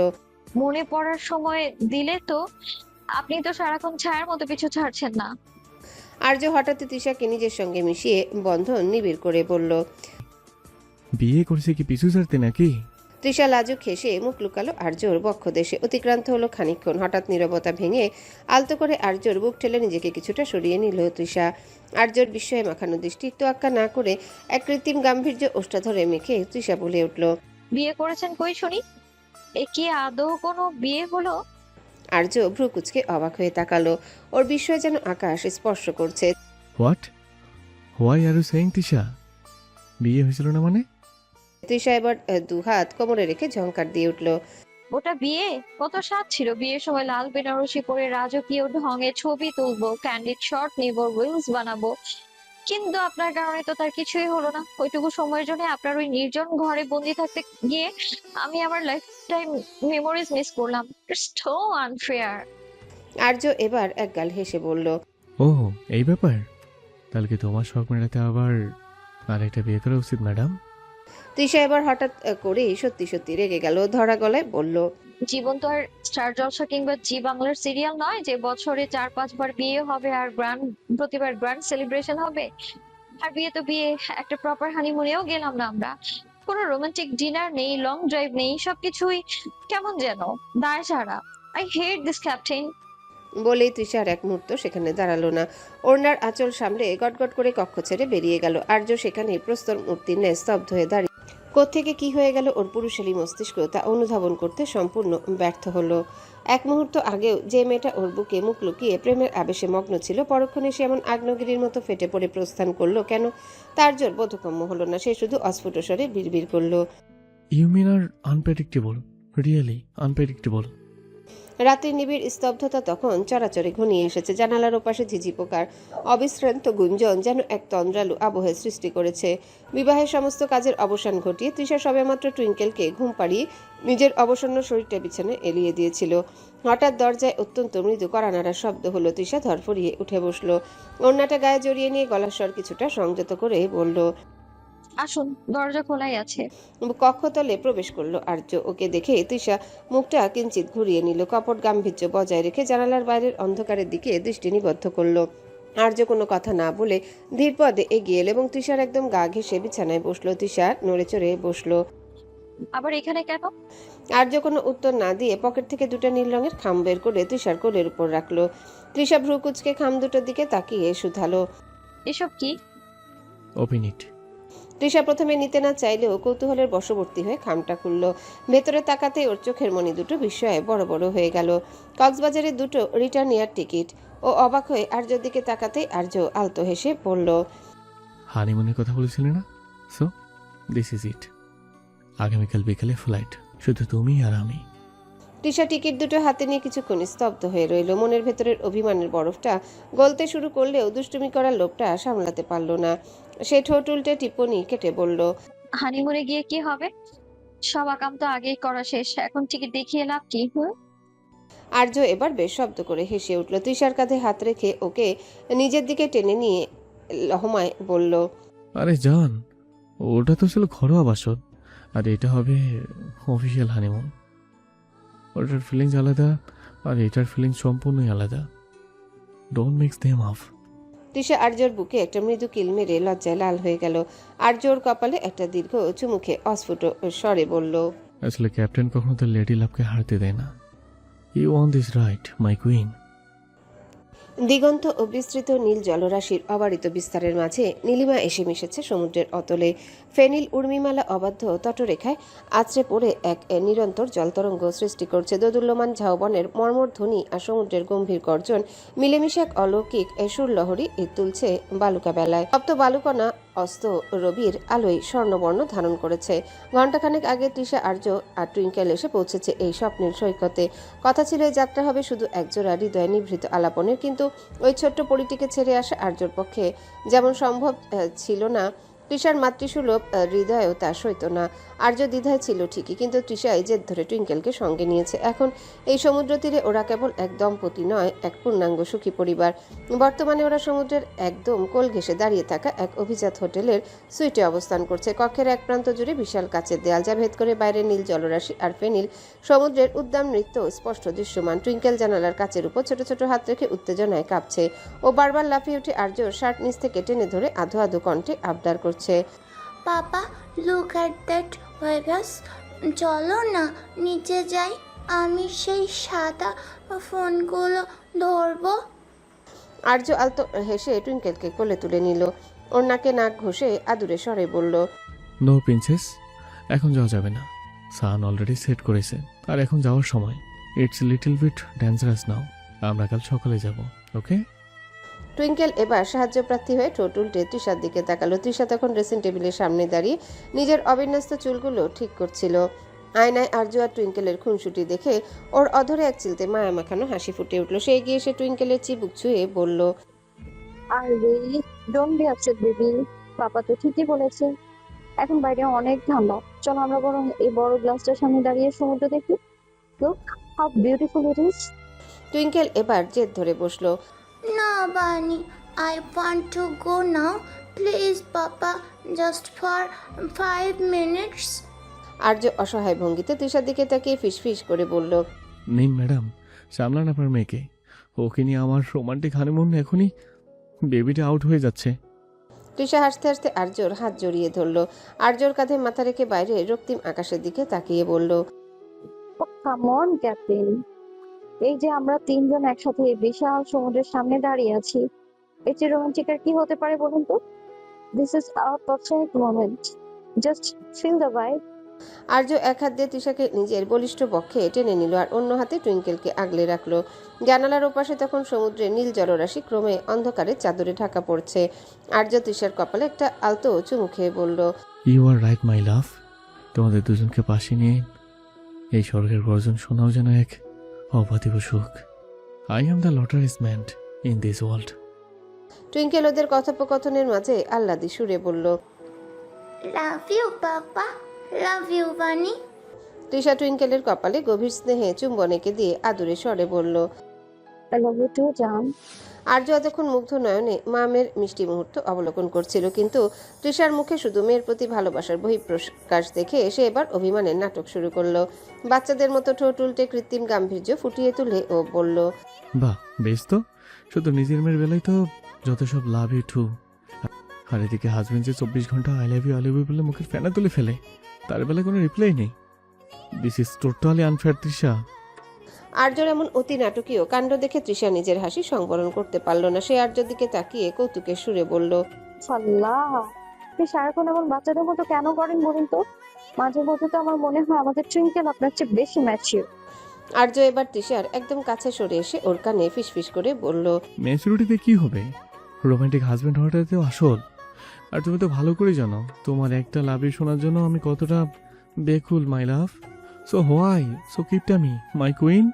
মনে পড়ার সময় দিলে তো? আপনি তো সারাক্ষণ ছায়ার মতো পিছু ছাড়ছেন না। আর্য হঠাৎ তৃষাকে নিজের সঙ্গে মিশিয়ে বন্ধন নিবিড় করে বলল। বিয়ে করেছে কি পিছু ছাড়তে নাকি? তৃষা লাজুক হেসে মুখ লুকালো আর্যর বক্ষদেশে। অতিক্রান্ত হলো খানিকক্ষণ। হঠাৎ নীরবতা ভেঙে আলতো করে আর্যর বুক ঠেলে নিজেকে কিছুটা সরিয়ে নিল তৃষা। আর্যর বিস্ময়ে মাখানো দৃষ্টি তোয়াক্কা না করে এক কৃত্রিম গাম্ভীর্য ওষ্ঠা ধরে মেখে তৃষা বলে উঠল, বিয়ে করেছেন কই শুনি? এ কি আদৌ কোনো বিয়ে হলো? আর্য ভ্রু কুচকে অবাক হয়ে তাকালো। ওর বিস্ময় যেন আকাশ স্পর্শ করছে। What? Why are you saying Tisha? বিয়ে হয়েছিল না মানে? তৃষা এবার দুহাত কোমরে রেখে ঝংকার দিয়ে উঠল, ওটা বিয়ে? কত স্বাদ ছিল বিয়ের সময় লাল বেনারসি পরে রাজকীয় ঢঙে ছবি তুলবো, ক্যান্ডিড শট নিব, রিলস বানাবো। কিন্তু আপনার কারণে তো তার কিছুই হলো না। ওইটুকু সময়ের জন্য আপনার ওই নির্জন ঘরে বন্দি থাকতে গিয়ে আমি আমার লাইফ টাইম মেমোরিজ মিস করলাম। It's so unfair. আর্য এবার একগাল হেসে বলল, ও এই ব্যাপার? তাহলে কি তোমার শখ মেটাতে আবার আরেকটা বিয়ে করা উচিত ম্যাডাম? তৃষা এবার হঠাৎ করেই সত্যি সত্যি রেগে গেল। ধরা গলায় বলল, জীবন তো আর স্টার জলসা কিংবা জি বাংলার সিরিয়াল নয় যে বছরে 4-5 বার বিয়ে হবে আর প্রতিবার গ্র্যান্ড সেলিব্রেশন হবে। আর বিয়ে তো বিয়ে, একটা প্রপার হানিমুনেও গেলাম না আমরা। কোনো রোমান্টিক ডিনার নেই, লং ড্রাইভ নেই, সবকিছুই কেমন যেন দায় সারা। I hate this captain. বলেই তৃষার এক মুহূর্ত সেখানে দাঁড়ালো না। ওড়নার আঁচল সামলে গটগট করে কক্ষ ছেড়ে বেরিয়ে গেল। আর্য সেখানে প্রস্তর মূর্তির ন্যায় স্তব্ধ হয়ে দাঁড়িয়ে। কোত্থেকে কি হয়ে গেল ওর পুরুষালী মস্তিষ্ক তা অনুধাবন করতে সম্পূর্ণ ব্যর্থ হলো। এক মুহূর্ত আগেও যে মেয়েটা ওর বুকে মুখ লুকিয়ে প্রেমের আবেশে মগ্ন ছিল, পরক্ষণে সে এমন আগ্নেয়গিরির মতো ফেটে পড়ে প্রস্থান করলো কেন? তার জোর বোধগম্য হলো না। সে শুধু অস্ফুট স্বরে বিড়বিড় করলো, you mean are unpredictable, really unpredictable. রাত্রির নিবিড় স্তব্ধতা তখন চরাচরে ঘনিয়ে এসেছে। জানালার ওপাশে ঝিঝি পোকার অবিশ্রান্ত গুঞ্জন যেন এক তন্দ্রালু আবহের সৃষ্টি করেছে। বিবাহের সমস্ত কাজের অবসান ঘটিয়ে তৃষা সবেমাত্র টুইঙ্কেলকে ঘুম পাড়িয়ে নিজের অবসন্ন শরীরটা বিছানায় এলিয়ে দিয়েছিল। হঠাৎ দরজায় অত্যন্ত মৃদু কড়া নাড়ার শব্দ হলো। তৃষা ধরফরিয়ে উঠে বসলো। ওড়নাটা গায়ে জড়িয়ে নিয়ে গলার স্বর কিছুটা সংযত করে বলল, আসুন, দরজা খোলাই আছে। কক্ষতলে প্রবেশ করলো আর্য। ওকে দেখে তৃষা মুখটা কিঞ্চিত ঘুরিয়ে নিল। কপট গাম্ভীর্য বজায় রেখে জানালার বাইরের অন্ধকারের দিকে দৃষ্টি নিবদ্ধ করলো। আর্য কোনো কথা না বলে ধীর পদে এগিয়ে এলো এবং তৃষার একদম গা ঘেঁষে বিছানায় বসলো। তৃষা নড়ে চড়ে বসলো। আবার এখানে কেন? আর্য কোনো উত্তর না দিয়ে পকেট থেকে দুটো নীল রঙের খাম বের করে তৃষার কোলের উপর রাখলো। তৃষা ভ্রু কুচকে খাম দুটোর দিকে তাকিয়ে শুধালো, এসব কি? Open it. তৃষা প্রথমে নিতে না চাইলেও কৌতূহলের বশবর্তী হয়ে খামটা খুলল। ভেতরে তাকাতেই ওর চোখের মণি দুটো বিস্ময়ে বড় বড় হয়ে গেল। কক্সবাজারের দুটো রিটার্ন এয়ার টিকিট। ও অবাক হয়ে আর্যর দিকে তাকাতেই আর্য আলতো হেসে বলল, হানিমুনের কথা বলেছিলে না? So this is it. আগামীকাল বিকালে ফ্লাইট, শুধু তুমি আর আমি। তৃষা টিকিট দুটো হাতে নিয়ে কিছুক্ষণ স্তব্ধ হয়ে রইল। মনের ভেতরের অভিমানের বরফটা গলতে শুরু করলেও দুষ্টুমি করার লোভটা সামলাতে পারল না। সে ঠোঁট উল্টে টিপ্পনি কেটে বলল, হানিমুনে গিয়ে কি হবে? সব আকাম তো আগেই করা শেষ, এখন টিকিট দেখিয়ে লাভ কি? আর্য এবার বেশ শব্দ করে হেসে উঠল। তৃষার কাঁধে হাত রেখে ওকে নিজের দিকে টেনে নিয়ে লহমায় বলল, আরে জান, ওটা তো ছিল ঘরোয়া বাসন, আর এটা হবে অফিসিয়াল হানিমুন। ওটার ফিলিংস আলাদা আর এটার ফিলিংস সম্পূর্ণই আলাদা। Don't mix them up. Trisha আর্যর বুকে একটা মৃদু কিল মেরে লজ্জায় লাল হয়ে গেল। আর্যর কপালে একটা দীর্ঘ চুমুখে অস্ফুট স্বরে বলল, আসলে ক্যাপ্টেন কখনো তার লেডি লাভকে হারতে দেয় না। You want this right, my queen. দিগন্ত ও বিস্তৃত নীল জলরাশির অবারিত বিস্তারের মাঝে নীলিমা এসে মিশেছে সমুদ্রের অতলে। ফেনিল উর্মিমালা অবাধ্য তটরেখায় আছড়ে পড়ে এক নিরন্তর জলতরঙ্গ সৃষ্টি করছে। দোদুল্যমান ঝাউবনের মর্মর ধ্বনি আর সমুদ্রের গম্ভীর গর্জন মিলেমিশে এক অলৌকিক সুরলহরী তুলছে বালুকা বেলায়। তপ্ত বালুকণা অস্ত রবির আলোয় স্বর্ণবর্ণ ধারণ করেছে। ঘণ্টাখানেক আগে তৃষা, আর্য আর টুইঙ্কেল এসে পৌঁছেছে এই স্বপ্নের সৈকতে। কথা ছিল এই যাত্রা হবে শুধু একজোড়া হৃদয় নিভৃত আলাপনের, কিন্তু ওই ছোট্ট পরিটিকে ছেড়ে আসা আর্যর পক্ষে যেমন সম্ভব ছিল না, তৃষার মাতৃসুলভ হৃদয়েও তা সইত না। আর্য দ্বিধায় ছিল ঠিকই, কিন্তু তৃষাই জেদ ধরে টুইঙ্কেলকে সঙ্গে নিয়েছে। এখন এই সমুদ্র তীরে ওরা কেবল এক দম্পতি নয়, এক পূর্ণাঙ্গ সুখী পরিবার। বর্তমানে ওরা সমুদ্রের একদম কোল ঘেঁষে দাঁড়িয়ে থাকা এক অভিজাত হোটেলের সুইটে অবস্থান করছে। কক্ষের এক প্রান্ত জুড়ে বিশাল কাচের দেয়াল, যা ভেদ করে বাইরে নীল জলরাশি আর ফেনিল সমুদ্রের উদ্দাম নৃত্য স্পষ্ট দৃশ্যমান। টুইঙ্কেল জানালার কাচের উপর ছোট ছোট হাত রেখে উত্তেজনায় কাঁপছে। ও বারবার লাফিয়ে উঠে আর্যর শার্ট নিচ থেকে টেনে ধরে আধো আধো কণ্ঠে আবদার করছে, পাপা, লুক অ্যাট দ্যাট ওয়েভাস। চলো না নিচে যাই, আমি সেই সাদা ফোনগুলো ধরবো। আর্য আলতো হেসে টুইঙ্কেলকে কোলে তুলে নিল। ওর নাকে নাক ঘষে আদুরে স্বরে বলল, নো প্রিন্সেস, এখন যাওয়া যাবে না। সান অলরেডি সেট করেছে, আর এখন যাওয়ার সময়। ইটস লিটল বিট ডেঞ্জারাস নাও। আমরা কাল সকালে যাব, ওকে? টুইঙ্কেল এবার সাহায্যপ্রার্থী হয়ে ঠোঁট উল্টে তৃষার দিকে তাকালো। তৃষা তখন ড্রেসিং টেবিলের সামনে দাঁড়িয়ে নিজের অবিন্যস্ত চুলগুলো ঠিক করছিল। আয়নায় আর্য আর টুইঙ্কেলের খুনসুটি দেখে ওর অধরে এক চিলতে মায়া মাখানো হাসি ফুটে উঠল। সে এগিয়ে এসে টুইঙ্কেলের চিবুক ছুঁয়ে বলল, আরে ডোন্ট বি আপসেট বেবি, পাপা তো ঠিকই বলেছে। এখন বাইরে অনেক ঠান্ডা, চলো আমরা বরং এই বড় গ্লাসটার সামনে দাঁড়িয়ে সমুদ্র দেখি। Look how beautiful it is. Twinkle এবার জেদ ধরে বসলো। না বানি, I want to go now, please papa, just for 5 minutes. আর্য অসহায় ভঙ্গিতে তৃষার দিকে তাকিয়ে ফিসফিস করে বলল, নিন ম্যাডাম, সামলান আপনার মেয়েকে। ওকে নিয়ে আমার রোমান্টিক হানিমুন এখনই বেবিটা আউট হয়ে যাচ্ছে। তৃষা হাসতে হাসতে আর্যর হাত জড়িয়ে ধরল। আর্যর কাঁধে মাথা রেখে বাইরে রক্তিম আকাশের দিকে তাকিয়ে বলল, কাম অন ক্যাপ্টেন, এই যে আমরা তিনজন একসাথে এই বিশাল সমুদ্রের সামনে দাঁড়িয়ে আছি, এর চেয়ে রোমান্টিক আর কি হতে পারে বলুন তো? This is our perfect moment. Just feel the vibe. Arya এক হাত দিয়ে তৃষাকে নিজের বলিষ্ঠ বক্ষে টেনে নিল আর অন্য হাতে টুইঙ্কেলকে আগলে রাখলো। জানালার ওপাশে তখন সমুদ্রের নীল জলরাশি ক্রমে অন্ধকারে চাদরে ঢাকা পড়ছে। আর্য তৃষার কপালে একটা আলতো চুমু খেয়ে বলল, ইউ আর রাইট মাই লাভ। তোমাদের দুজনকে পাশে নিয়ে এই স্বর্গের গর্জন শোনাও যেন এক অপাতিব সুখ। আই এম দ্য লটারিসমেন্ট ইন দিস ওয়ার্ল্ড। টুইঙ্কেল ওদের কথোপকথনের মাঝে আহ্লাদি সুরে বলল, love you papa, love you বানি। তৃষা টুইঙ্কেলের কপালে গভীর স্নেহে চুম্বন এঁকে দিয়ে আদুরে স্বরে বলল। আই লাভ ইউ টু জান। আর্য এতক্ষণ মুগ্ধ নয়নে মামের মিষ্টি মুহূর্ত অবলোকন করছিল, কিন্তু তৃষার মুখে শুধু মেয়ের প্রতি ভালোবাসার বহিঃপ্রকাশ দেখে সে এবার অভিমানের নাটক শুরু করলো। বাচ্চাদের মতো ঠোঁট উল্টে কৃত্রিম গাম্ভীর্য ফুটিয়ে তুলে ও বলল, বাহ, বেশ তো। শুধু নিজের মেয়ের বেলায় তো যত সব লাভ ইউ টু, আর এদিকে হাজবেন্ড যে 24 ঘন্টা আই লাভ ইউ বলে মুখের ফেনা তুলে ফেলে, তার বেলায় কোনো রিপ্লাই নেই। This is totally unfair Trisha. আর্যর এমন অতি নাটকীয় কাণ্ড দেখে তৃষা নিজের হাসি সংবরণ করতে পারল না। সে আর্যর দিকে তাকিয়ে কৌতুকের সুরে বলল, আল্লাহ, আপনি সারাক্ষণ এমন বাচ্চাদের মতো কেন করেন বলুন তো? মাঝে মধ্যে তো আমার মনে হয় আমাদের টুইঙ্কেল আপনার চেয়ে বেশি ম্যাচিওর। আর্য এবার তৃষার একদম কাছে সরে এসে ওর কানে ফিসফিস করে বলল, ম্যাচুরিটিতে কি হবে? রোমান্টিক হাজবেন্ড হওয়াটাতেও আসল। আর তুমি তো ভালো করে জানো তোমার একটা লাভই শোনার জন্য আমি কতটা বেকুল মাই লাভ। সো হোয়াই সো কিপটা মি মাই কুইন।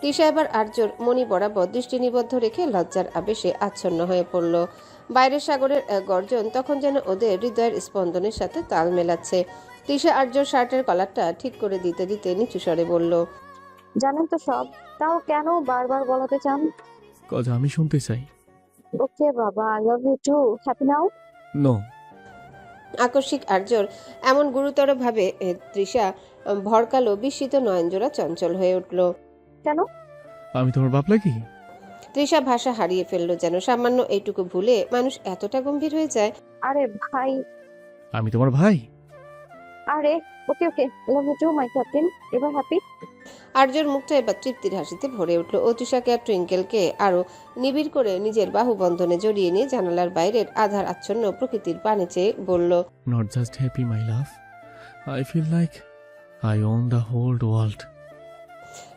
তৃষা এবার আর্যর মণি বরাবর দৃষ্টি নিবদ্ধ রেখে লজ্জার আবেশে আচ্ছন্ন হয়ে পড়ল। বাইরের সাগরের গর্জন তখন যেন ওদের হৃদয়ের স্পন্দনের সাথে তাল মেলাচ্ছে। তৃষা আর্যর শার্টের কলারটা ঠিক করে দিতে দিতে নিচু স্বরে বলল, জানেন তো সব, তাও কেন বারবার বলাতে চান? কজ আমি শুনতে চাই। ওকে বাবা, I love you too. Happy now? No. আকস্মিক আর্যর এমন গুরুতর ভাবে তৃষা ভরকালো, বিস্মিত নয়নজোড়া চঞ্চল হয়ে উঠল। কেন? আমি তোমার বাপ লাগি? তৃষা ভাষা হারিয়ে ফেললো। যেন সামান্য এইটুকু ভুলে মানুষ এতটা গম্ভীর হয়ে যায়। আরে ভাই, আমি তোমার ভাই? আরে okay okay, love you too my captain. এবার হ্যাপি? আর্যর মুখটা এবার তৃপ্তির হাসিতে ভরে উঠল। ও তৃষাকে আর টুইঙ্কেলকে আরো নিবিড় করে নিজের বাহু বন্ধনে জড়িয়ে নিয়ে জানালার বাইরের আধার আচ্ছন্ন প্রকৃতির পানে চেয়ে বলল, not just happy my love, I feel like I own the whole world.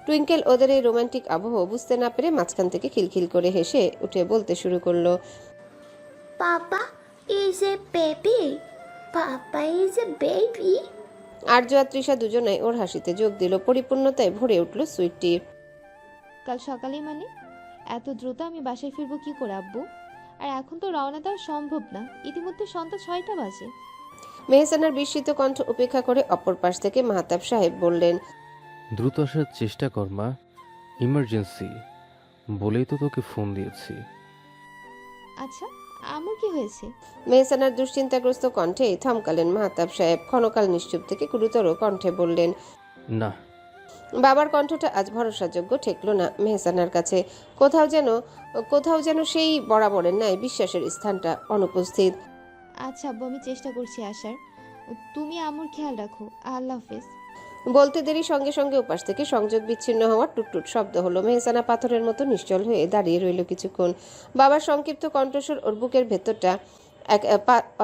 Twinkle ওদের এই রোমান্টিক আবহ বুঝতে না পেরে মাঝখান থেকে খিলখিল করে হেসে উঠে বলতে শুরু করলো, papa is a baby, papa is a baby. Arya আর তৃষা দুজনাই ওর হাসিতে যোগ দিল। পরিপূর্ণতায় ভরে উঠল সুইটটি। কাল সকালেই মানে? এত দ্রুত আমি বাসায় ফিরবো কি করে আব্বু? আর এখন তো রওনা দেওয়া সম্ভব না, ইতিমধ্যে সন্ধ্যা 6টা বাজে। মেহসানার বিস্মিত কণ্ঠ উপেক্ষা করে অপর পাশ থেকে মাহতাব সাহেব বললেন, দ্রুত আসার চেষ্টা কর মা, ইমার্জেন্সি বলেই তো তোকে ফোন দিয়েছি। আচ্ছা, আমার কি হয়েছে? মেহসানার দুশ্চিন্তাগ্রস্ত কণ্ঠে থমকালেন মাহতাব সাহেব। ক্ষণকাল নিশ্চুপ থেকে গুরুতর কণ্ঠে বললেন, না। বাবার কণ্ঠটা আজ ভরসাযোগ্য ঠেকল না মেহসানার কাছে। কোথাও যেন সেই বরাবরের ন্যায় বিশ্বাসের স্থানটা অনুপস্থিত। আচ্ছা আব্বু, আমি চেষ্টা করছি আসার। তুমি আমার খেয়াল রাখো। আল্লাহ হাফেজ। বলতে দেরি সঙ্গে সঙ্গে উপাস থেকে সংযোগ বিচ্ছিন্ন হওয়ার টুটটুট শব্দ হলো। মেহসানা পাথরের মতো নিশ্চল হয়ে দাঁড়িয়ে রইল কিছুক্ষণ। বাবার সংক্ষিপ্ত কণ্ঠস্বর ওর বুকের ভেতরটা এক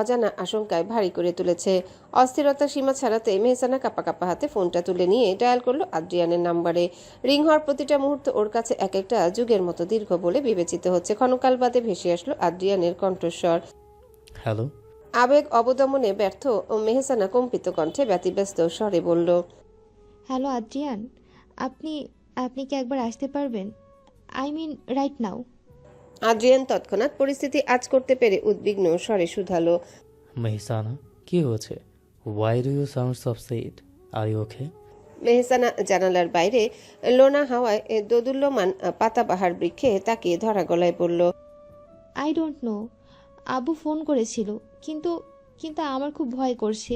অজানা আশঙ্কায় ভারী করে তুলেছে। অস্থিরতা সীমা ছাড়াতে মেহসানা কাপা কাপা হাতে ফোনটা তুলে নিয়ে ডায়াল করলো আদ্রিয়ানের নাম্বারে। রিং হওয়ার প্রতিটা মুহূর্ত ওর কাছে এক একটা যুগের মতো দীর্ঘ বলে বিবেচিত হচ্ছে। ক্ষণকাল বাদে ভেসে আসলো আদ্রিয়ানের কণ্ঠস্বর। হ্যালো। আবেগ অবদমনে ব্যর্থ ও মেহসানা কম্পিত কণ্ঠে ব্যতিব্যস্ত স্বরে বলল, হ্যালো আদ্রিয়ান, আপনি আপনি কি একবার আসতে পারবেন? I mean right now. Adrian তৎক্ষণাৎ পরিস্থিতি আঁচ করতে পেরে উদ্বিগ্ন স্বরে শুধালো, মেহসানা, কি হয়েছে? Why do you sound so upset? Are you okay? Mehsana জানালার বাইরে লোনা হাওয়ায় দোদুল্যমান পাতাবাহার বৃক্ষে তাকিয়ে ধরা গলায় বলল, আই ডোন্ট নো। আব্বু ফোন করেছিল, কিন্তু কিন্তু আমার খুব ভয় করছে।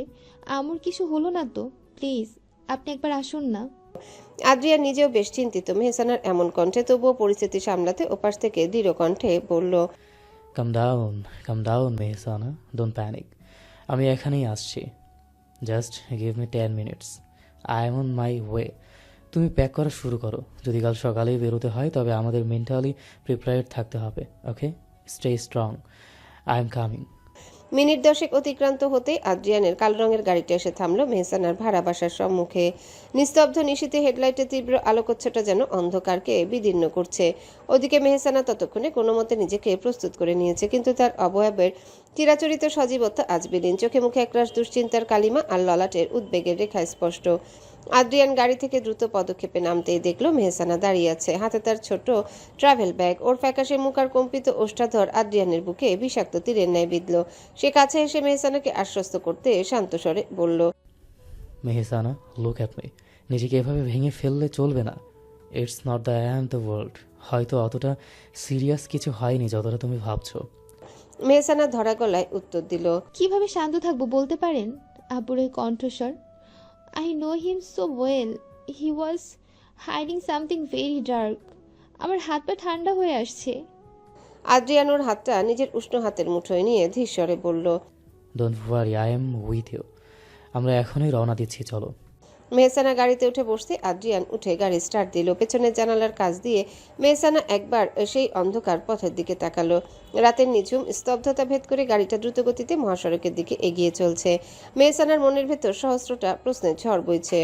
আমার কিছু হলো না তো? প্লিজ আপনি একবার আসুন না। আদ্রিয়ান নিজেও বেশ চিন্তিত মেহসানার এমন কণ্ঠে, তবুও পরিস্থিতি সামলাতে ওপাশ থেকে দৃঢ় কণ্ঠে বলল, কাম ডাউন মেহসানা, ডোন্ট প্যানিক। আমি এখানেই আসছি, just give me 10 minutes, I am on my way. তুমি প্যাক করা শুরু করো। যদি কাল সকালেই বেরোতে হয় তবে আমাদের মেন্টালি প্রিপেয়ার্ড থাকতে হবে। Okay, stay strong, I am coming. Minute 10 অতিক্রান্ত হতেই আদ্রিয়ানের কালো রঙের গাড়িটা এসে থামলো মেহসানার ভাড়া বাসার সম্মুখে। নিস্তব্ধ নিশীথে হেডলাইটের তীব্র আলোকচ্ছটা যেন অন্ধকারকে বিদীর্ণ করছে। ওদিকে মেহসানা ততক্ষণে কোনো মতে নিজেকে প্রস্তুত করে নিয়েছে, কিন্তু তার অবয়বের চিরাচরিত সজীবতা আজ বিলীন। চোখে মুখে একরাশ দুশ্চিন্তার কালিমা আর ললাটের উদ্বেগের রেখা স্পষ্ট। আদ্রিয়ান গাড়ি থেকে দ্রুত পদক্ষেপে নামতেই দেখলো মেহসানা দাঁড়িয়ে আছে, হাতে তার ছোট ট্রাভেল ব্যাগ। ওর ফ্যাকাশে মুখ আর কম্পিত ওষ্ঠাধর আদ্রিয়ানের বুকে বিষাক্ত তীরের ন্যায় বিঁধল। সে কাছে এসে মেহসানাকে আশ্বস্ত করতে শান্ত স্বরে বলল, মেহসানা, লুক অ্যাট মি। নিজেকে এভাবে ভেঙে ফেললে চলবে না। It's not the end the world. হয়তো অতটা সিরিয়াস কিছু হয়নি যতটা তুমি ভাবছো। মেহসানা ধরা গলায় উত্তর দিল, কিভাবে শান্ত থাকবো বলতে পারেন? আব্বুর এই কণ্ঠস্বর, I know him so well, he was hiding something very dark. আমার হাত পা ঠান্ডা হয়ে আসছে। আদ্রিয়ান ওর হাতটা নিজের উষ্ণ হাতের মুঠোয় নিয়ে ধীর স্বরে বলল, don't worry, I am with you. আমরা এখনই রওনা দিচ্ছি, চলো। মেহসানা গাড়িতে উঠে বসতে আদ্রিয়ান উঠে গাড়ি স্টার্ট দিল। পেছনের জানালার কাছ দিয়ে মেহসানা একবার সেই অন্ধকার পথের দিকে তাকালো। রাতের নিঝুম স্তব্ধতা ভেদ করে গাড়িটা দ্রুতগতিতে মহাসড়কের দিকে এগিয়ে চলছে। মেহসানার মনের ভেতর সহস্রটা প্রশ্নের ঝড় বইছে।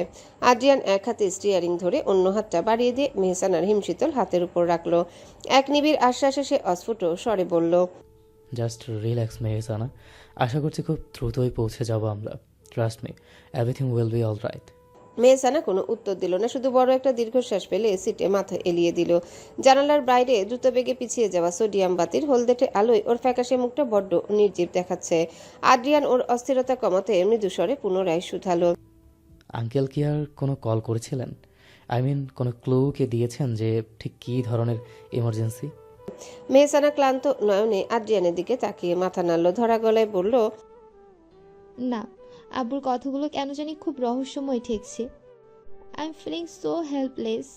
আদ্রিয়ান এক হাতে স্টিয়ারিং ধরে অন্য হাতটা বাড়িয়ে দিয়ে মেহসানার হিমশীতল হাতের উপর রাখলো। এক নিবিড় আশ্বাসে সে অস্ফুট স্বরে বলল, জাস্ট রিল্যাক্স মেহসানা। আশা করছি খুব দ্রুতই পৌঁছে যাব আমরা। Trust me, everything will be all right. Mehsana কোনো উত্তর দিল না, শুধু বড় একটা দীর্ঘশ্বাস ফেলে সিটে মাথা এলিয়ে দিল। জানালার বাইরে দ্রুতবেগে পিছিয়ে যাওয়া সোডিয়াম বাতির হলদেটে আলোয় ওর ফ্যাকাশে মুখটা বড্ড নির্জীব দেখাচ্ছে। আদ্রিয়ান ওর অস্থিরতা কমাতে মৃদুস্বরে পুনরায় শুধালো, আঙ্কেল কি আর কোনো কল করেছিলেন? আই মিন, কোনো ক্লু কে দিয়েছেন যে ঠিক কী ধরনের ইমার্জেন্সি? মেহসানা ক্লান্ত নয়নে আদ্রিয়ানের দিকে তাকিয়ে মাথা নাড়ল, ধরা গলায় বলল, না, আব্বুর কথাগুলো কেন জানি খুব রহস্যময় ঠেকছে। I am feeling so helpless.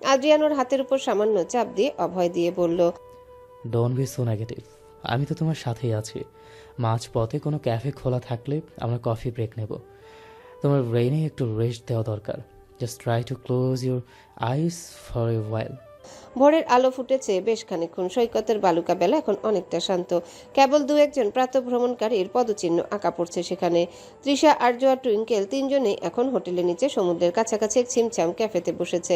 Adrian ওর হাতের উপর সামান্য চাপ দিয়ে অভয় দিয়ে বলল, ডোন্ট বি সো নেগেটিভ। আমি তো তোমার সাথেই আছি। মাঝ পথে কোনো ক্যাফে খোলা থাকলে আমরা কফি ব্রেক নেব। তোমার ব্রেইনে একটু রেস্ট দেওয়া দরকার। Just try to close your eyes for a while. ভোরের আলো ফুটেছে বেশ খানিকক্ষণ। সৈকতের বালুকা বেলা এখন অনেকটা শান্ত। কেবল দু একজন প্রাতঃভ্রমণকারীর পদচিহ্ন আঁকা পড়ছে সেখানে। তৃষা, আর্য আর টুইঙ্কেল তিনজনেই এখন হোটেলের নিচে সমুদ্রের কাছাকাছি এক ছিমছাম ক্যাফেতে বসেছে।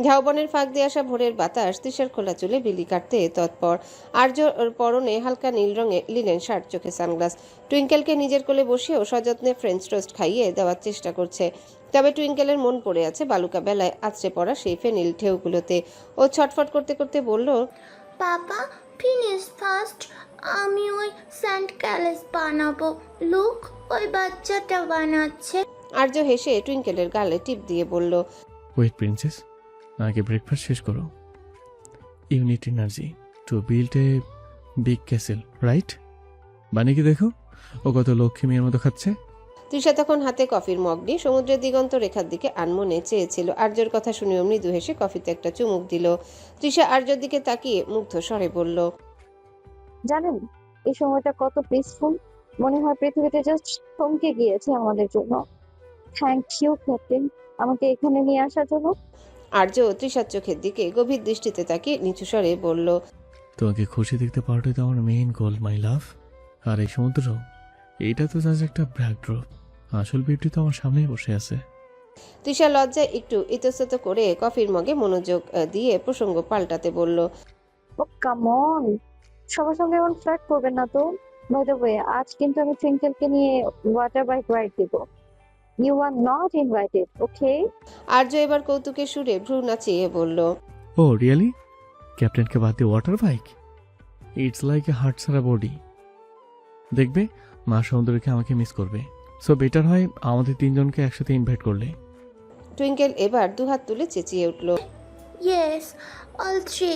ঝাউবনের ফাঁক দিয়ে আসা ভোরের বাতাস তৃষার খোলা চুলে বিলি কাটতে তৎপর। আর্য পরনে হালকা নীল রঙের লিনেন শার্ট, চোখে সানগ্লাস। টুইঙ্কেলকে নিজের কোলে বসিয়েও সযত্নে ফ্রেঞ্চ টোস্ট খাইয়ে দেওয়ার চেষ্টা করছে। তবে টুইঙ্কেলের মন পড়ে আছে বালুকা বেলায় আছড়ে পড়া সেই ফেনিল ঢেউগুলোতে। ও ছটফট করতে করতে বলল, পাপা ফিনিশ ফার্স্ট, আমি ওই স্যান্ড ক্যালেস বানাবো। লুক, ওই বাচ্চাটা বানাচ্ছে। আর্য হেসে টুইঙ্কেলের গালে টিপ দিয়ে বলল, ওয়েট প্রিন্সেস, আগে ব্রেকফাস্ট শেষ করো। Unit energy to build a big castle, right? বানিয়ে কি দেখো ও কত লক্ষ্মী মেয়ের মতো খাচ্ছে। তৃষা তখন হাতে কফির মগ নিয়ে সমুদ্রের দিগন্ত রেখার দিকে আনমনে চেয়েছিল। আর্যর কথা শুনেও মৃদু হেসে কফিতে একটা চুমুক দিল। তৃষা আর্যর দিকে তাকিয়ে মুগ্ধ স্বরে বলল, জানেন এই সময়টা কত পিসফুল, মনে হয় পৃথিবীতে জাস্ট থমকে গিয়েছে আমাদের জন্য। থ্যাংক ইউ ক্যাপ্টেন, আমাকে এখানে নিয়ে আসার জন্য। আর্য তৃষার চোখের দিকে গভীর দৃষ্টিতে তাকিয়ে নিচু স্বরে বলল, তোমাকে খুশি দেখতে পাওয়াটাই তো আমার মেইন গোল মাই লাভ। আর এই সমুদ্র, এইটা তো জাস্ট একটা ব্যাকড্রপ। আসল বিউটি তো আমার সামনেই বসে আছে। তৃষা লজ্জায় একটু ইতস্তত করে কফির মগে মনোযোগ দিয়ে প্রসঙ্গ পাল্টাতে বলল, ও কাম অন, সবার সঙ্গে এমন ফ্লার্ট করবেন না তো। বাই দ্য ওয়ে, আজ কিন্তু আমি টুইঙ্কেলকে নিয়ে ওয়াটার বাইক রাইড দিব। ইউ আর নট ইনভাইটেড, ওকে? আর্য এবার কৌতুকের সুরে ভ্রু নাচিয়ে বলল, ও রিয়েলি? ক্যাপ্টেনকে বাদ দিয়ে water bike? It's like a heart সারা বডি। দেখবে মা সমুদ্রকে আমাকে মিস করবে। সো বেটার হয় আমাদের তিনজনকে একসাথে ইনভাইট করলে। টুইঙ্কেল এবার দুহাত তুলে চেঁচিয়ে উঠল, ইয়েস, অল থ্রি।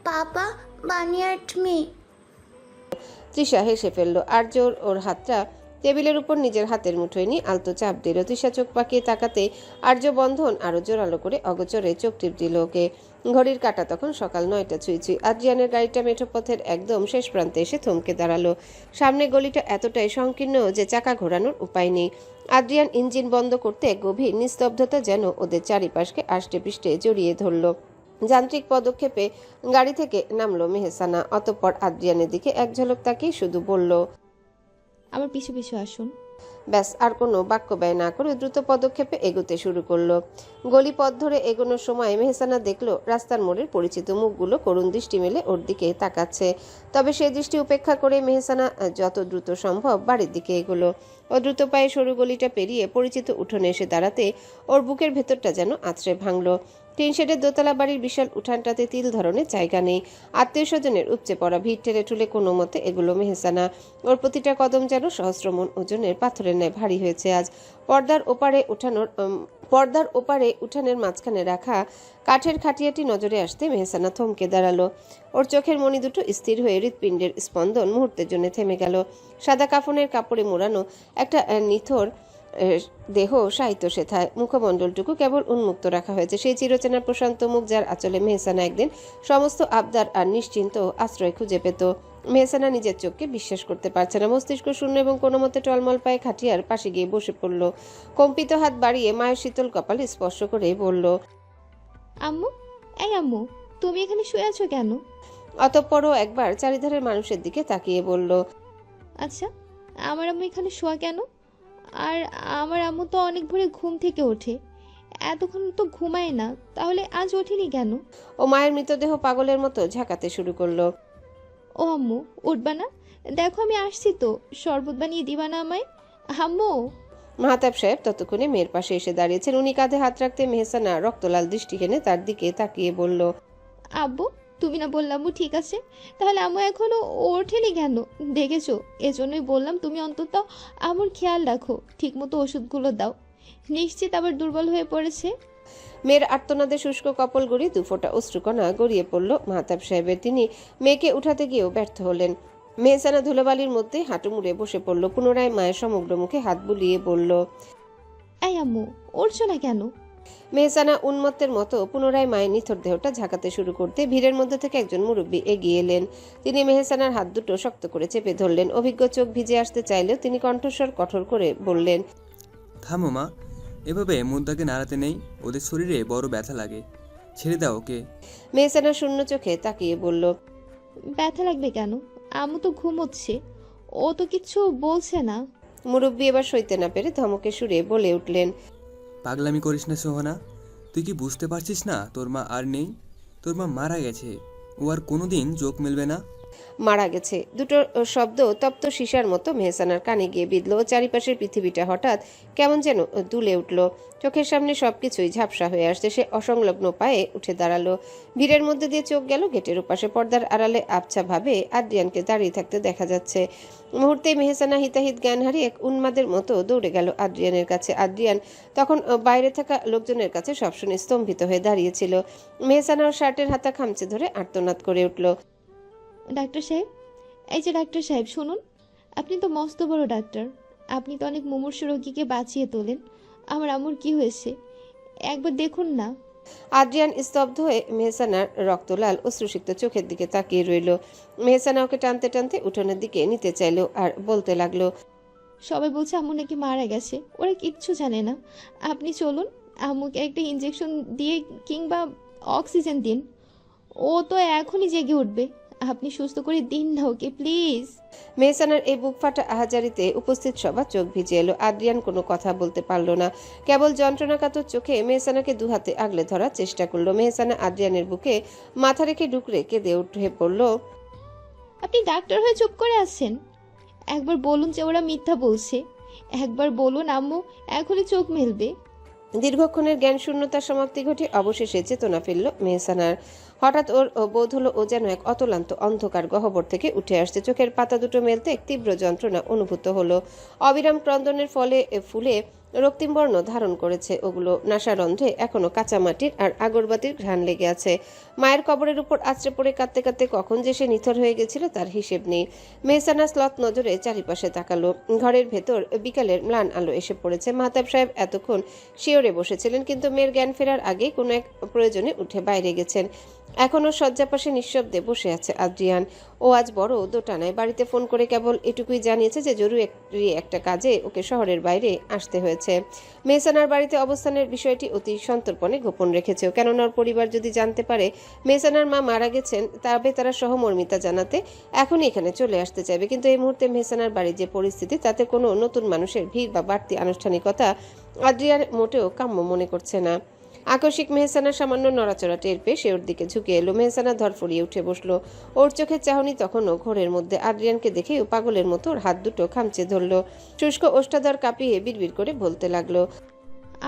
পাপা বানিয়াট মি। তৃষা হেসে ফেলল। আর্য ওর হাতটা টেবিলের উপর নিজের হাতের মুঠোয় নিয়ে আলতো চাপ দিল। তৃষা চোখ পাকিয়ে তাকাতে আর্য বন্ধন আরো জোরালো করে অগোচরে চোখ টিপ দিল ওকে। ঘড়ির কাঁটা তখন সকাল 9টা ছুঁই ছুঁই। আদ্রিয়ানের গাড়িটা মেঠো পথের একদম শেষ প্রান্তে এসে থমকে দাঁড়ালো। সামনে গলিটা এতটাই সংকীর্ণ যে চাকা ঘোরানোর উপায় নেই। আদ্রিয়ান ইঞ্জিন বন্ধ করতে গভীর নিস্তব্ধতা যেন ওদের চারিপাশকে আষ্টে পিষ্টে জড়িয়ে ধরল। যান্ত্রিক পদক্ষেপে গাড়ি থেকে নামলো মেহসানা। অতঃপর আদ্রিয়ানের দিকে এক ঝলক তাকিয়ে শুধু বলল, আমার পিছু পিছু আসুন। ব্যাস আর কোনো বাক্য ব্যয় না করে দ্রুত পদক্ষেপে এগোতে শুরু করলো। গলি পথ ধরে এগোনোর সময় মেহসানা দেখলো রাস্তার মোড়ের পরিচিত মুখগুলো করুণ দৃষ্টি মেলে ওর দিকে তাকাচ্ছে। তবে সেই দৃষ্টি উপেক্ষা করে মেহসানা যত দ্রুত সম্ভব বাড়ির দিকে এগোলো। ও দ্রুত পায়ে সরু গলিটা পেরিয়ে পরিচিত উঠোনে এসে দাঁড়াতে ওর বুকের ভেতরটা যেন আছড়ে ভাঙলো। টিন শেডের দোতলা বাড়ির বিশাল উঠানটাতে তিল ধরনের জায়গা নেই। আত্মীয় স্বজনের উপচে পড়া ভিড় টেনে টুলে কোনো মতে এগুলো মেহসানা। ওর প্রতিটা কদম যেন সহস্র মন ওজনের পাথরের ন্যায় ভারী হয়েছে আজ। পর্দার ওপারে উঠানের মাঝখানে রাখা কাঠের খাটিয়াটি নজরে আসতে মেহসানা থমকে দাঁড়ালো। ওর চোখের মণি দুটো স্থির হয়ে হৃৎপিণ্ডের স্পন্দন মুহূর্তের জন্য থেমে গেল। সাদা কাফনের কাপড়ে মোড়ানো একটা নিথর দেহ সাহিত্য সেথায়, মুখমণ্ডলটুকু কেবল উন্মুক্ত রাখা হয়েছে। সেই চিরচেনা প্রশান্ত মুখ যার আঁচলে মেহসানা একদিন সমস্ত আবদার আর নিশ্চিন্ত আশ্রয় খুঁজে পেত। মেহসানা নিজের চোখকে বিশ্বাস করতে পারছে না। মস্তিষ্ক শূন্য এবং কোনো মতে টলমল পায়ে খাটিয়ার পাশে গিয়ে বসে পড়ল। কম্পিত হাত বাড়িয়ে মায়ের শীতল কপালে স্পর্শ করে বলল, আম্মু, এই আম্মু, তুমি এখানে শুয়ে আছো কেন? অতঃপরও একবার চারিধারের মানুষের দিকে তাকিয়ে বলল, আচ্ছা, আমার আম্মু এখানে শোয়া কেন? আর আমার আম্মু তো অনেক ভোরে ঘুম থেকে ওঠে, এতক্ষণ তো ঘুমায় না, তাহলে আজ ওঠেনি কেন? ও মায়ের মৃতদেহ পাগলের মতো ঝাঁকাতে শুরু করলো। ও আম্মু, উঠবা না? দেখো আমি আসছি তো, শরবত বানিয়ে দিবা না আমায়? আম্মু। মাহতাব সাহেব ততক্ষণে মেয়ের পাশে এসে দাঁড়িয়েছেন। উনি কাঁধে হাত রাখতে মেহসানা রক্তলাল দৃষ্টি কেনে তার দিকে তাকিয়ে বলল, আব্বু, তুমি না বললাম আম্মু ঠিক আছে, তাহলে আম্মু এখনো ওঠেনি কেন? দেখেছো, এজন্যই বললাম তুমি অন্তত আম্মুর খেয়াল রাখো, ঠিক মতো ওষুধগুলো দাও। নিশ্চিত আবার দুর্বল হয়ে পড়েছে। মেয়ের আর্তনাদে শুষ্ক কপল গড়িয়ে দুফোঁটা অশ্রুকণা গড়িয়ে পড়ল মাহতাব সাহেবের। তিনি মেয়েকে উঠাতে গিয়েও ব্যর্থ হলেন। মেহসানা ধুলোবালির মধ্যে হাঁটু মুড়ে বসে পড়ল। পুনরায় মায়ের সমগ্র মুখে হাত বুলিয়ে বলল, এই আম্মু, উঠছো না কেন? মেহসানা উন্মত্তের মতো পুনরায় মায়ের নিথর দেহটা ঝাঁকাতে শুরু করতে ভিড়ের মধ্যে থেকে একজন মুরব্বী এগিয়ে এলেন। তিনি মেহসানার হাত দুটো শক্ত করে চেপে ধরলেন। অভিজ্ঞ চোখ ভিজে আসতে চাইলেও তিনি কণ্ঠস্বর কঠোর করে বললেন, থামো মা, এভাবে মুদ্রাকে নাড়াতে নেই, ওদের শরীরে বড় ব্যথা লাগে, ছেড়ে দাও ওকে। মেহসানা শূন্য চোখে তাকিয়ে বলল, ব্যথা লাগবে কেন? আম্মু তো ঘুমোচ্ছে, ও তো কিচ্ছু বলছে না। মুরব্বী এবার সইতে না পেরে ধমকে সুরে বলে উঠলেন, পাগলামি করিস না সোহানা, তুই কি বুঝতে পারছিস না তোর মা আর নেই? তোর মা মারা গেছে, ও আর কোনোদিন চোখ মেলবে না। মারা গেছে দুটো শব্দ তপ্ত সীসার মতো মেহসানার কানে গিয়ে বিঁধল। চারিপাশের পৃথিবীটা হঠাৎ কেমন যেন দুলে উঠল। চোখের সামনে সবকিছুই ঝাপসা হয়ে আসছে। সে অসংলগ্ন পায়ে উঠে দাঁড়ালো। ভিড়ের মধ্যে দিয়ে চোখ গেল গেটের ওপাশে। পর্দার আড়ালে আবছা ভাবে আদ্রিয়ানকে দাঁড়িয়ে থাকতে দেখা যাচ্ছে। মুহূর্তেই মেহসানা হিতাহিত জ্ঞান হারিয়ে এক উন্মাদের মতো দৌড়ে গেল আদ্রিয়ানের কাছে। আদ্রিয়ান তখন বাইরে থাকা লোকজনের কাছে সব শুনে স্তম্ভিত হয়ে দাঁড়িয়েছিল। মেহসানার শার্টের হাতা খামচে ধরে আর্তনাদ করে উঠল, ডাক্তার সাহেব, এই যে ডাক্তার সাহেব শুনুন, আপনি তো মস্ত বড় ডাক্তার, আপনি তো অনেক মুমূর্ষু রোগীকে বাঁচিয়ে তোলেন। আমার আম্মুর কি হয়েছে একবার দেখুন না। আদ্রিয়ান স্তব্ধ হয়ে মেহসানার রক্তলাল অশ্রুসিক্ত চোখের দিকে তাকিয়ে রইল। মেহসানা ওকে টানতে টানতে উঠোনের দিকে নিতে চাইলো আর বলতে লাগলো, সবাই বলছে আম্মু নাকি মারা গেছে, ওরা কিচ্ছু জানে না। আপনি চলুন, আম্মুকে একটা ইঞ্জেকশন দিয়ে কিংবা অক্সিজেন দিন, ও তো এখনই জেগে উঠবে। আপনি সুস্থ করে দিন না ওকে প্লিজ। মেহসানার এই বুক ফাটা আহাজারিতে উপস্থিত সবার চোখ ভিজে এলো। আদ্রিয়ান কোনো কথা বলতে পারল না। কেবল যন্ত্রণাকাতর চোখে মেহসানাকে দুহাতে আগলে ধরার চেষ্টা করলো। মেহসানা আদ্রিয়ানের বুকে মাথা রেখে ডুকরে কেঁদে উঠে পড়ল, আপনি ডাক্তার হয়ে চুপ করে আছেন? একবার বলুন যে ওরা মিথ্যা বলছে, একবার বলুন আম্মু এখনই চোখ মেলবে। দীর্ঘক্ষণের জ্ঞান শূন্যতার সমাপ্তি ঘটে অবশেষে চেতনা ফেলল মেহসানার। হঠাৎ ওর বোধ হলো ও যেন এক অতলান্ত অন্ধকার গহ্বর থেকে উঠে আসছে। চোখের পাতা দুটো মেলতে এক তীব্র যন্ত্রণা অনুভূত হলো। অবিরাম ক্রন্দনের ফলে ফুলে রক্তিম বর্ণ ধারণ করেছে ওগুলো। নাসারন্ধ্রে এখনো কাঁচামাটির আর আগরবাতির ঘ্রাণ লেগে আছে। মায়ের কবরের উপর আছড়ে পড়ে কাঁদতে কাঁদতে কখন যে সে নিথর হয়ে গেছিল তার হিসেব নেই। মেহসানা স্লথ নজরে চারিপাশে তাকালো। ঘরের ভেতর বিকালের ম্লান আলো এসে পড়েছে। মাহতাব সাহেব এতক্ষণ শিওরে বসেছিলেন, কিন্তু মেয়ের জ্ঞান ফেরার আগেই কোনো এক প্রয়োজনে উঠে বাইরে গেছেন। এখনও শয্যাপাশে নিঃশব্দে বসে আছে আদ্রিয়ান। ও আজ বড় দোটানায়। বাড়িতে ফোন করে কেবল এটুকুই জানিয়েছে যে জরুরি একটা কাজে ওকে শহরের বাইরে আসতে হয়েছে। করেছে। মেহসানার বাড়িতে অবস্থানের বিষয়টি অতি সন্তর্পণে গোপন রেখেছে, কেননা ওর পরিবার যদি জানতে পারে মেহসানার মা মারা গেছেন, তবে তারা সহমর্মিতা জানাতে এখনই এখানে চলে আসতে চাইবে। কিন্তু এই মুহূর্তে মেহসানার বাড়ির যে পরিস্থিতি, তাতে কোনো নতুন মানুষের ভিড় বা বাড়তি আনুষ্ঠানিকতা আদ্রিয়ান মোটেও কাম্য মনে করছে না। আকস্মিক মেহসানার সামান্য নড়াচড়া টের পেয়ে সে ওর দিকে ঝুঁকে এলো। মেহসানা ধরফড়িয়ে উঠে বসলো। ওর চোখের চাহনি তখনও ঘোরের মধ্যে। আদ্রিয়ানকে দেখে ও পাগলের মতো ওর হাত দুটো খামচে ধরলো। শুষ্ক ওষ্ঠাধর কাঁপিয়ে বিড়বিড় করে বলতে লাগলো,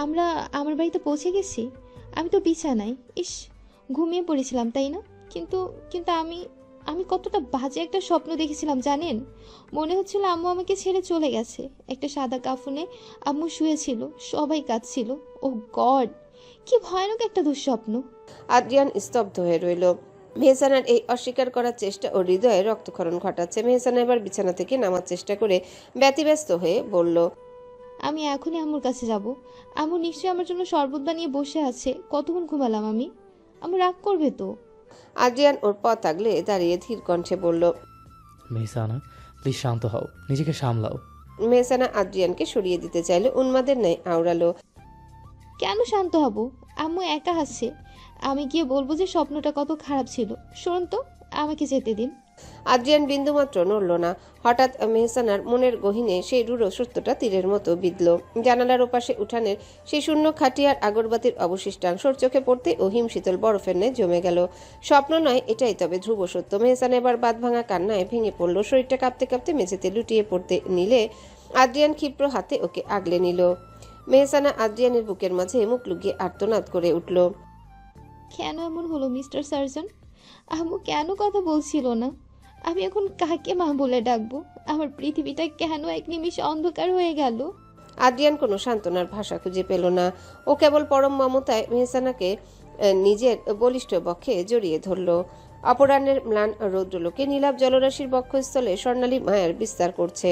আমরা আমার বাড়িতে পৌঁছে গেছি। আমি তো বিছানায়, ইস, ঘুমিয়ে পড়েছিলাম তাই না? কিন্তু কিন্তু আমি আমি কতটা বাজে একটা স্বপ্ন দেখেছিলাম জানেন? মনে হচ্ছিল আম্মু আমাকে ছেড়ে চলে গেছে। একটা সাদা কাফনে আম্মু শুয়েছিল, সবাই কাঁদছিল। ও গড, কি ভয়ানক একটা দুঃস্বপ্ন। আদ্রিয়ান স্তব্ধ হয়ে রইল। মেহসানার এই অস্বীকার করার চেষ্টা ও হৃদয়ে রক্তক্ষরণ ঘটাচ্ছে। মেহসানা এবার বিছানা থেকে নামার চেষ্টা করে ব্যতিব্যস্ত হয়ে বলল, আমি এখনই আম্মুর কাছে যাব। আম্মু নিশ্চয়ই আমার জন্য শরবত বানিয়ে বসে আছে। কতক্ষণ ঘুমালাম আমি? আম্মু রাগ করবে তো? আদ্রিয়ান ওর পথ আগলে দাঁড়িয়ে ধীর কণ্ঠে বলল। মেহসানা, প্লিজ শান্ত হও, নিজেকে সামলাও। মেহসানা আদ্রিয়ানকে সরিয়ে দিতে চাইলে উন্মাদের ন্যায় আওড়ালো, কেন শান্ত হব? আম্মু একা আছে। আমি গিয়ে বলবো যে স্বপ্নটা কত খারাপ ছিল। শুনুন তো, আমাকে যেতে দিন। আদ্রিয়ান বিন্দুমাত্র নড়ল না। হঠাৎ মেহসানার মনের গহীনে সেই রূঢ় সত্যটা তীরের মতো বিঁধল। জানালার ওপাশে উঠানের সেই শূন্য খাটিয়ার আগরবাতির অবশিষ্টাংশ ওর চোখে পড়তে ও হিমশীতল বরফের ন্যায় জমে গেল। স্বপ্ন নয়, এটাই তবে ধ্রুব সত্য। মেহসানা এবার বাঁধ ভাঙা কান্নায় ভেঙে পড়ল। শরীরটা কাঁপতে কাঁপতে মেঝেতে লুটিয়ে পড়তে নিলে আদ্রিয়ান ক্ষিপ্র হাতে ওকে আগলে নিল। মেহসানা আদ্রিয়ানের বুকের মাঝে মুখ লুকিয়ে আর্তনাদ করে উঠল। কেন এমন হলো মিস্টার সার্জন? আম্মু কেন কথা বলছিল না? আমি এখন কাকে মা বলে ডাকবো? আমার পৃথিবীটা কেন এক নিমিষে অন্ধকার হয়ে গেল? আদ্রিয়ান কোনো সান্ত্বনার ভাষা খুঁজে পেল না। ও কেবল পরম মমতায় মেহসানাকে নিজের বলিষ্ঠ বক্ষে জড়িয়ে ধরল। অপরাহ্নের ম্লান রৌদ্রলোকে নীলাভ জলরাশির বক্ষস্থলে স্বর্ণালী মায়ার বিস্তার করছে।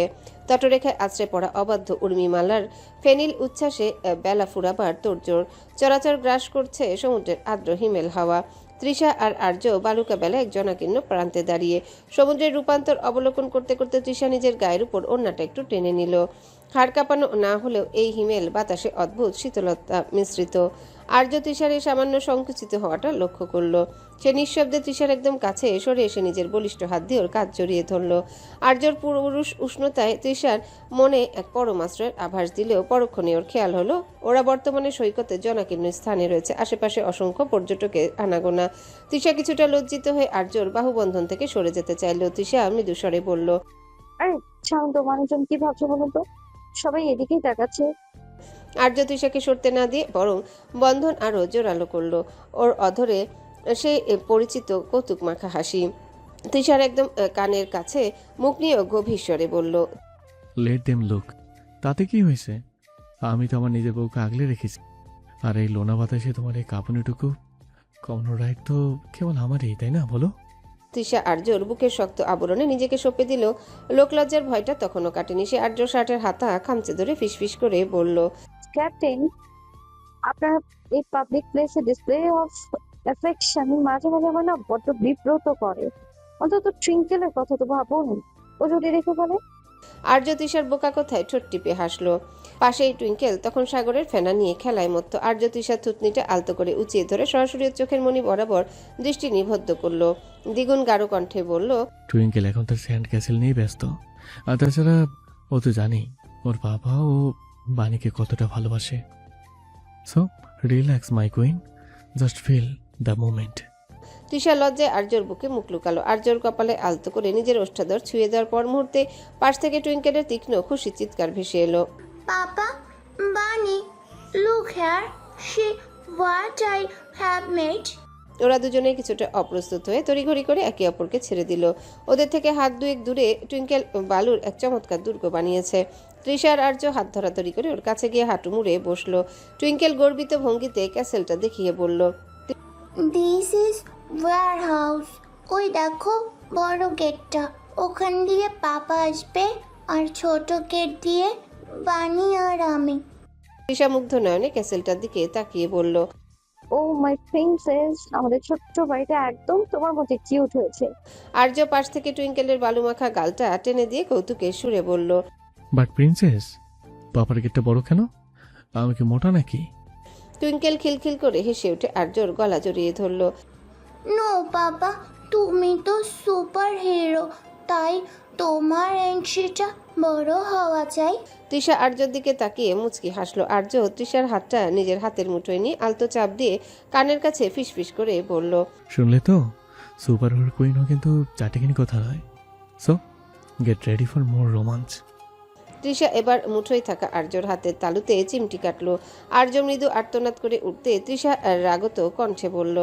তটরেখায় আছড়ে পড়া অবাধ্য উর্মিমালার ফেনিল উচ্ছ্বাসে বেলা ফুরাবার তোড়জোড়। চরাচর গ্রাস করছে সমুদ্রের আর্দ্র হিমেল হাওয়া। তৃষা আর আর্য বালুকা বেলা এক জনাকীর্ণ প্রান্তে দাঁড়িয়ে। সমুদ্রের রূপান্তর অবলোকন করতে করতে তৃষা নিজের গায়ের উপর ওড়নাটা একটু টেনে নিল। হাড় কাঁপানো না হলেও এই হিমেল বাতাসে অদ্ভুত শীতলতা মিশ্রিত। আর্য তৃষার এই সামান্য সংকুচিত হওয়াটা লক্ষ্য করল। সে নিঃশব্দে তৃষার একদম কাছে সরে এসে নিজের বলিষ্ঠ হাত দিয়ে ওর কাঁধ জড়িয়ে ধরল। আর্যর পুরুষ উষ্ণতায় তৃষার মনে এক পরমাশ্রয়ের আভাস দিলেও পরক্ষণে ওর খেয়াল হলো ওরা বর্তমানে সৈকতে জনাকীর্ণ স্থানে রয়েছে। আশেপাশে অসংখ্য পর্যটকের আনাগোনা। তৃষা কিছুটা লজ্জিত হয়ে আর্যর বাহুবন্ধন থেকে সরে যেতে চাইল। তৃষা মৃদুস্বরে বলল, আরে শান্ত, মানুষজন কি ভাবছো বলো তো? সবাই এদিকেই তাকাচ্ছে। আর্য তৃষাকে সরতে না দিয়ে বরং বন্ধন আরো জোরালো করলো। ওর অধরে সে পরিচিত কৌতুক মাখা হাসি। তৃষার একদম কানের কাছে মুখ নিয়ে গভীর স্বরে বলল, লেট দেম লুক। তাতে কি হয়েছে? আমি তো আমার নিজের বউকে আগলে রেখেছি। আর এই লোনা বাতাসে তোমার এই কাঁপুনিটুকু কমানোর রাইট তো কেবল আমারই, তাই না বলো? তৃষা আর্যর বুকের শক্ত আবরণে নিজেকে সঁপে দিল। লোকলজ্জার ভয়টা তখনও কাটেনি। সে আর্য শার্টের হাতা খামচে ধরে ফিসফিস করে বলল, ক্যাপ্টেন, আপনার এই পাবলিক প্লেসে ডিসপ্লে অফ অ্যাফেকশন মাঝে মাঝে আমার না বড্ড বিব্রত করে। অন্তত ট্রিঙ্কেলের কথা তো ভাবুন, ও যদি রেখে ফেলে। আর্য তৃষার বোকা কথায় ঠোঁট টিপে হাসলো। পাশেই টুইঙ্কেল তখন সাগরের ফেনা নিয়ে খেলায় মত্ত। আর্য তৃষার থুতনিটা আলতো করে উঁচিয়ে ধরে সরাসরি ওর চোখের মনি বরাবর দৃষ্টি নিবদ্ধ করলো। দ্বিগুণ গাঢ় কণ্ঠে বলল, টুইঙ্কেল এখন তার স্যান্ড ক্যাসেল নিয়ে ব্যস্ত। আর তাছাড়া ও তো জানি ওর বাবা ও বাণীকে কতটা ভালোবাসে। So relax my queen, just feel the moment. Trisha লজ্জায় আর্যর বুকে মুখ লুকালো। আর্যর কপালে আলতো করে নিজের ওষ্ঠাধর ছুঁয়ে দেওয়ার পর মুহূর্তে পাশ থেকে টুইঙ্কেলের তীক্ষ্ণ খুশি চিৎকার ভেসে এলো। Papa, Bunny, look here. See what I have made. ওরা দুজনেই কিছুটা অপ্রস্তুত হয়ে তড়িঘড়ি করে একে অপরকে ছেড়ে দিল। ওদের থেকে হাত দুয়েক দূরে টুইঙ্কেল বালুর এক চমৎকার দুর্গ বানিয়েছে। তৃষা আর আর্য হাত ধরাধরি করে ওর কাছে গিয়ে হাঁটু মুড়ে বসলো। টুইঙ্কেল গর্বিত ভঙ্গিতে ক্যাসেলটা দেখিয়ে বলল, This is warehouse. ওই দেখো বড় গেটটা, ওখান দিয়ে পাপা আসবে আর ছোট গেট দিয়ে বানি আর আমি। তৃষা মুগ্ধ নয়নে ক্যাসেলটার দিকে তাকিয়ে বলল, ও মাই প্রিন্সেস, আমাদের ছোট্ট বাড়িটা একদম তোমার মতো কিউট হয়েছে। আর্য পাশ থেকে টুইঙ্কেলের বালুমাখা গালটা টেনে দিয়ে কৌতুকের সুরে বলল, বাট প্রিন্সেস, পাপার গেটটা বড় কেন? আমি কি মোটা নাকি? টুইঙ্কেল খিলখিল করে হেসে উঠে আর্যর গলা জড়িয়ে ধরল। নো বাবা, তুমি তো সুপার হিরো, তাই তোমার এন্ট্রিটা বড় হওয়া চাই। তৃষা আর্যর দিকে তাকিয়ে মুচকি হাসলো। আর্য তৃষার হাতটা নিজের হাতের মুঠোয় নিয়ে আলতো চাপ দিয়ে কানের কাছে ফিসফিস করে বলল, শুনলে তো, সুপার হিরো কুইনও কিন্তু চাটিকিনি কথা নয়। So get ready for more রোমাঞ্চ। তৃষা এবার মুঠোয় থাকা আর্যর হাতের তালুতে চিমটি কাটলো। আর্য মৃদু আর্তনাদ করে উঠতে তৃষা রাগত কণ্ঠে বলল।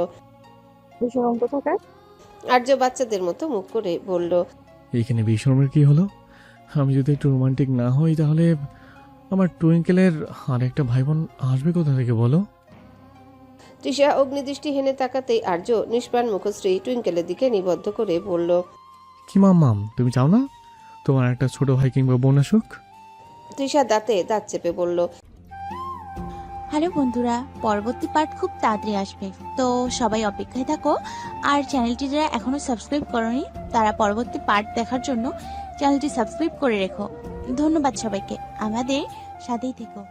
আর্য বাচ্চাদের মতো মুখ করে বলল, এইখানে বিশর্মের কি হলো? আমি যদি একটু রোমান্টিক না হই তাহলে আমার টুইঙ্কেলের আর একটা ভাই বোন আসবে কোথা থেকে বলো? তৃষা অগ্নিদৃষ্টি হেনে তাকাতেই আর্য নিষ্প্রাণ মুখশ্রী টুইঙ্কেলের দিকে নিবদ্ধ করে বলল, কি মাম, তুমি চাও না তোমার একটা ছোট ভাই কিংবা বোন আসুক? তৃষা দাঁতে দাঁত চেপে বলল, হ্যালো বন্ধুরা, পরবর্তী পার্ট খুব তাড়াতাড়ি আসবে, তো সবাই অপেক্ষায় থাকো। আর চ্যানেলটি যারা এখনো সাবস্ক্রাইব করনি তারা পরবর্তী পার্ট দেখার জন্য চ্যানেলটি সাবস্ক্রাইব করে রেখো। ধন্যবাদ সবাইকে, আমাদের সাথেই থেকো।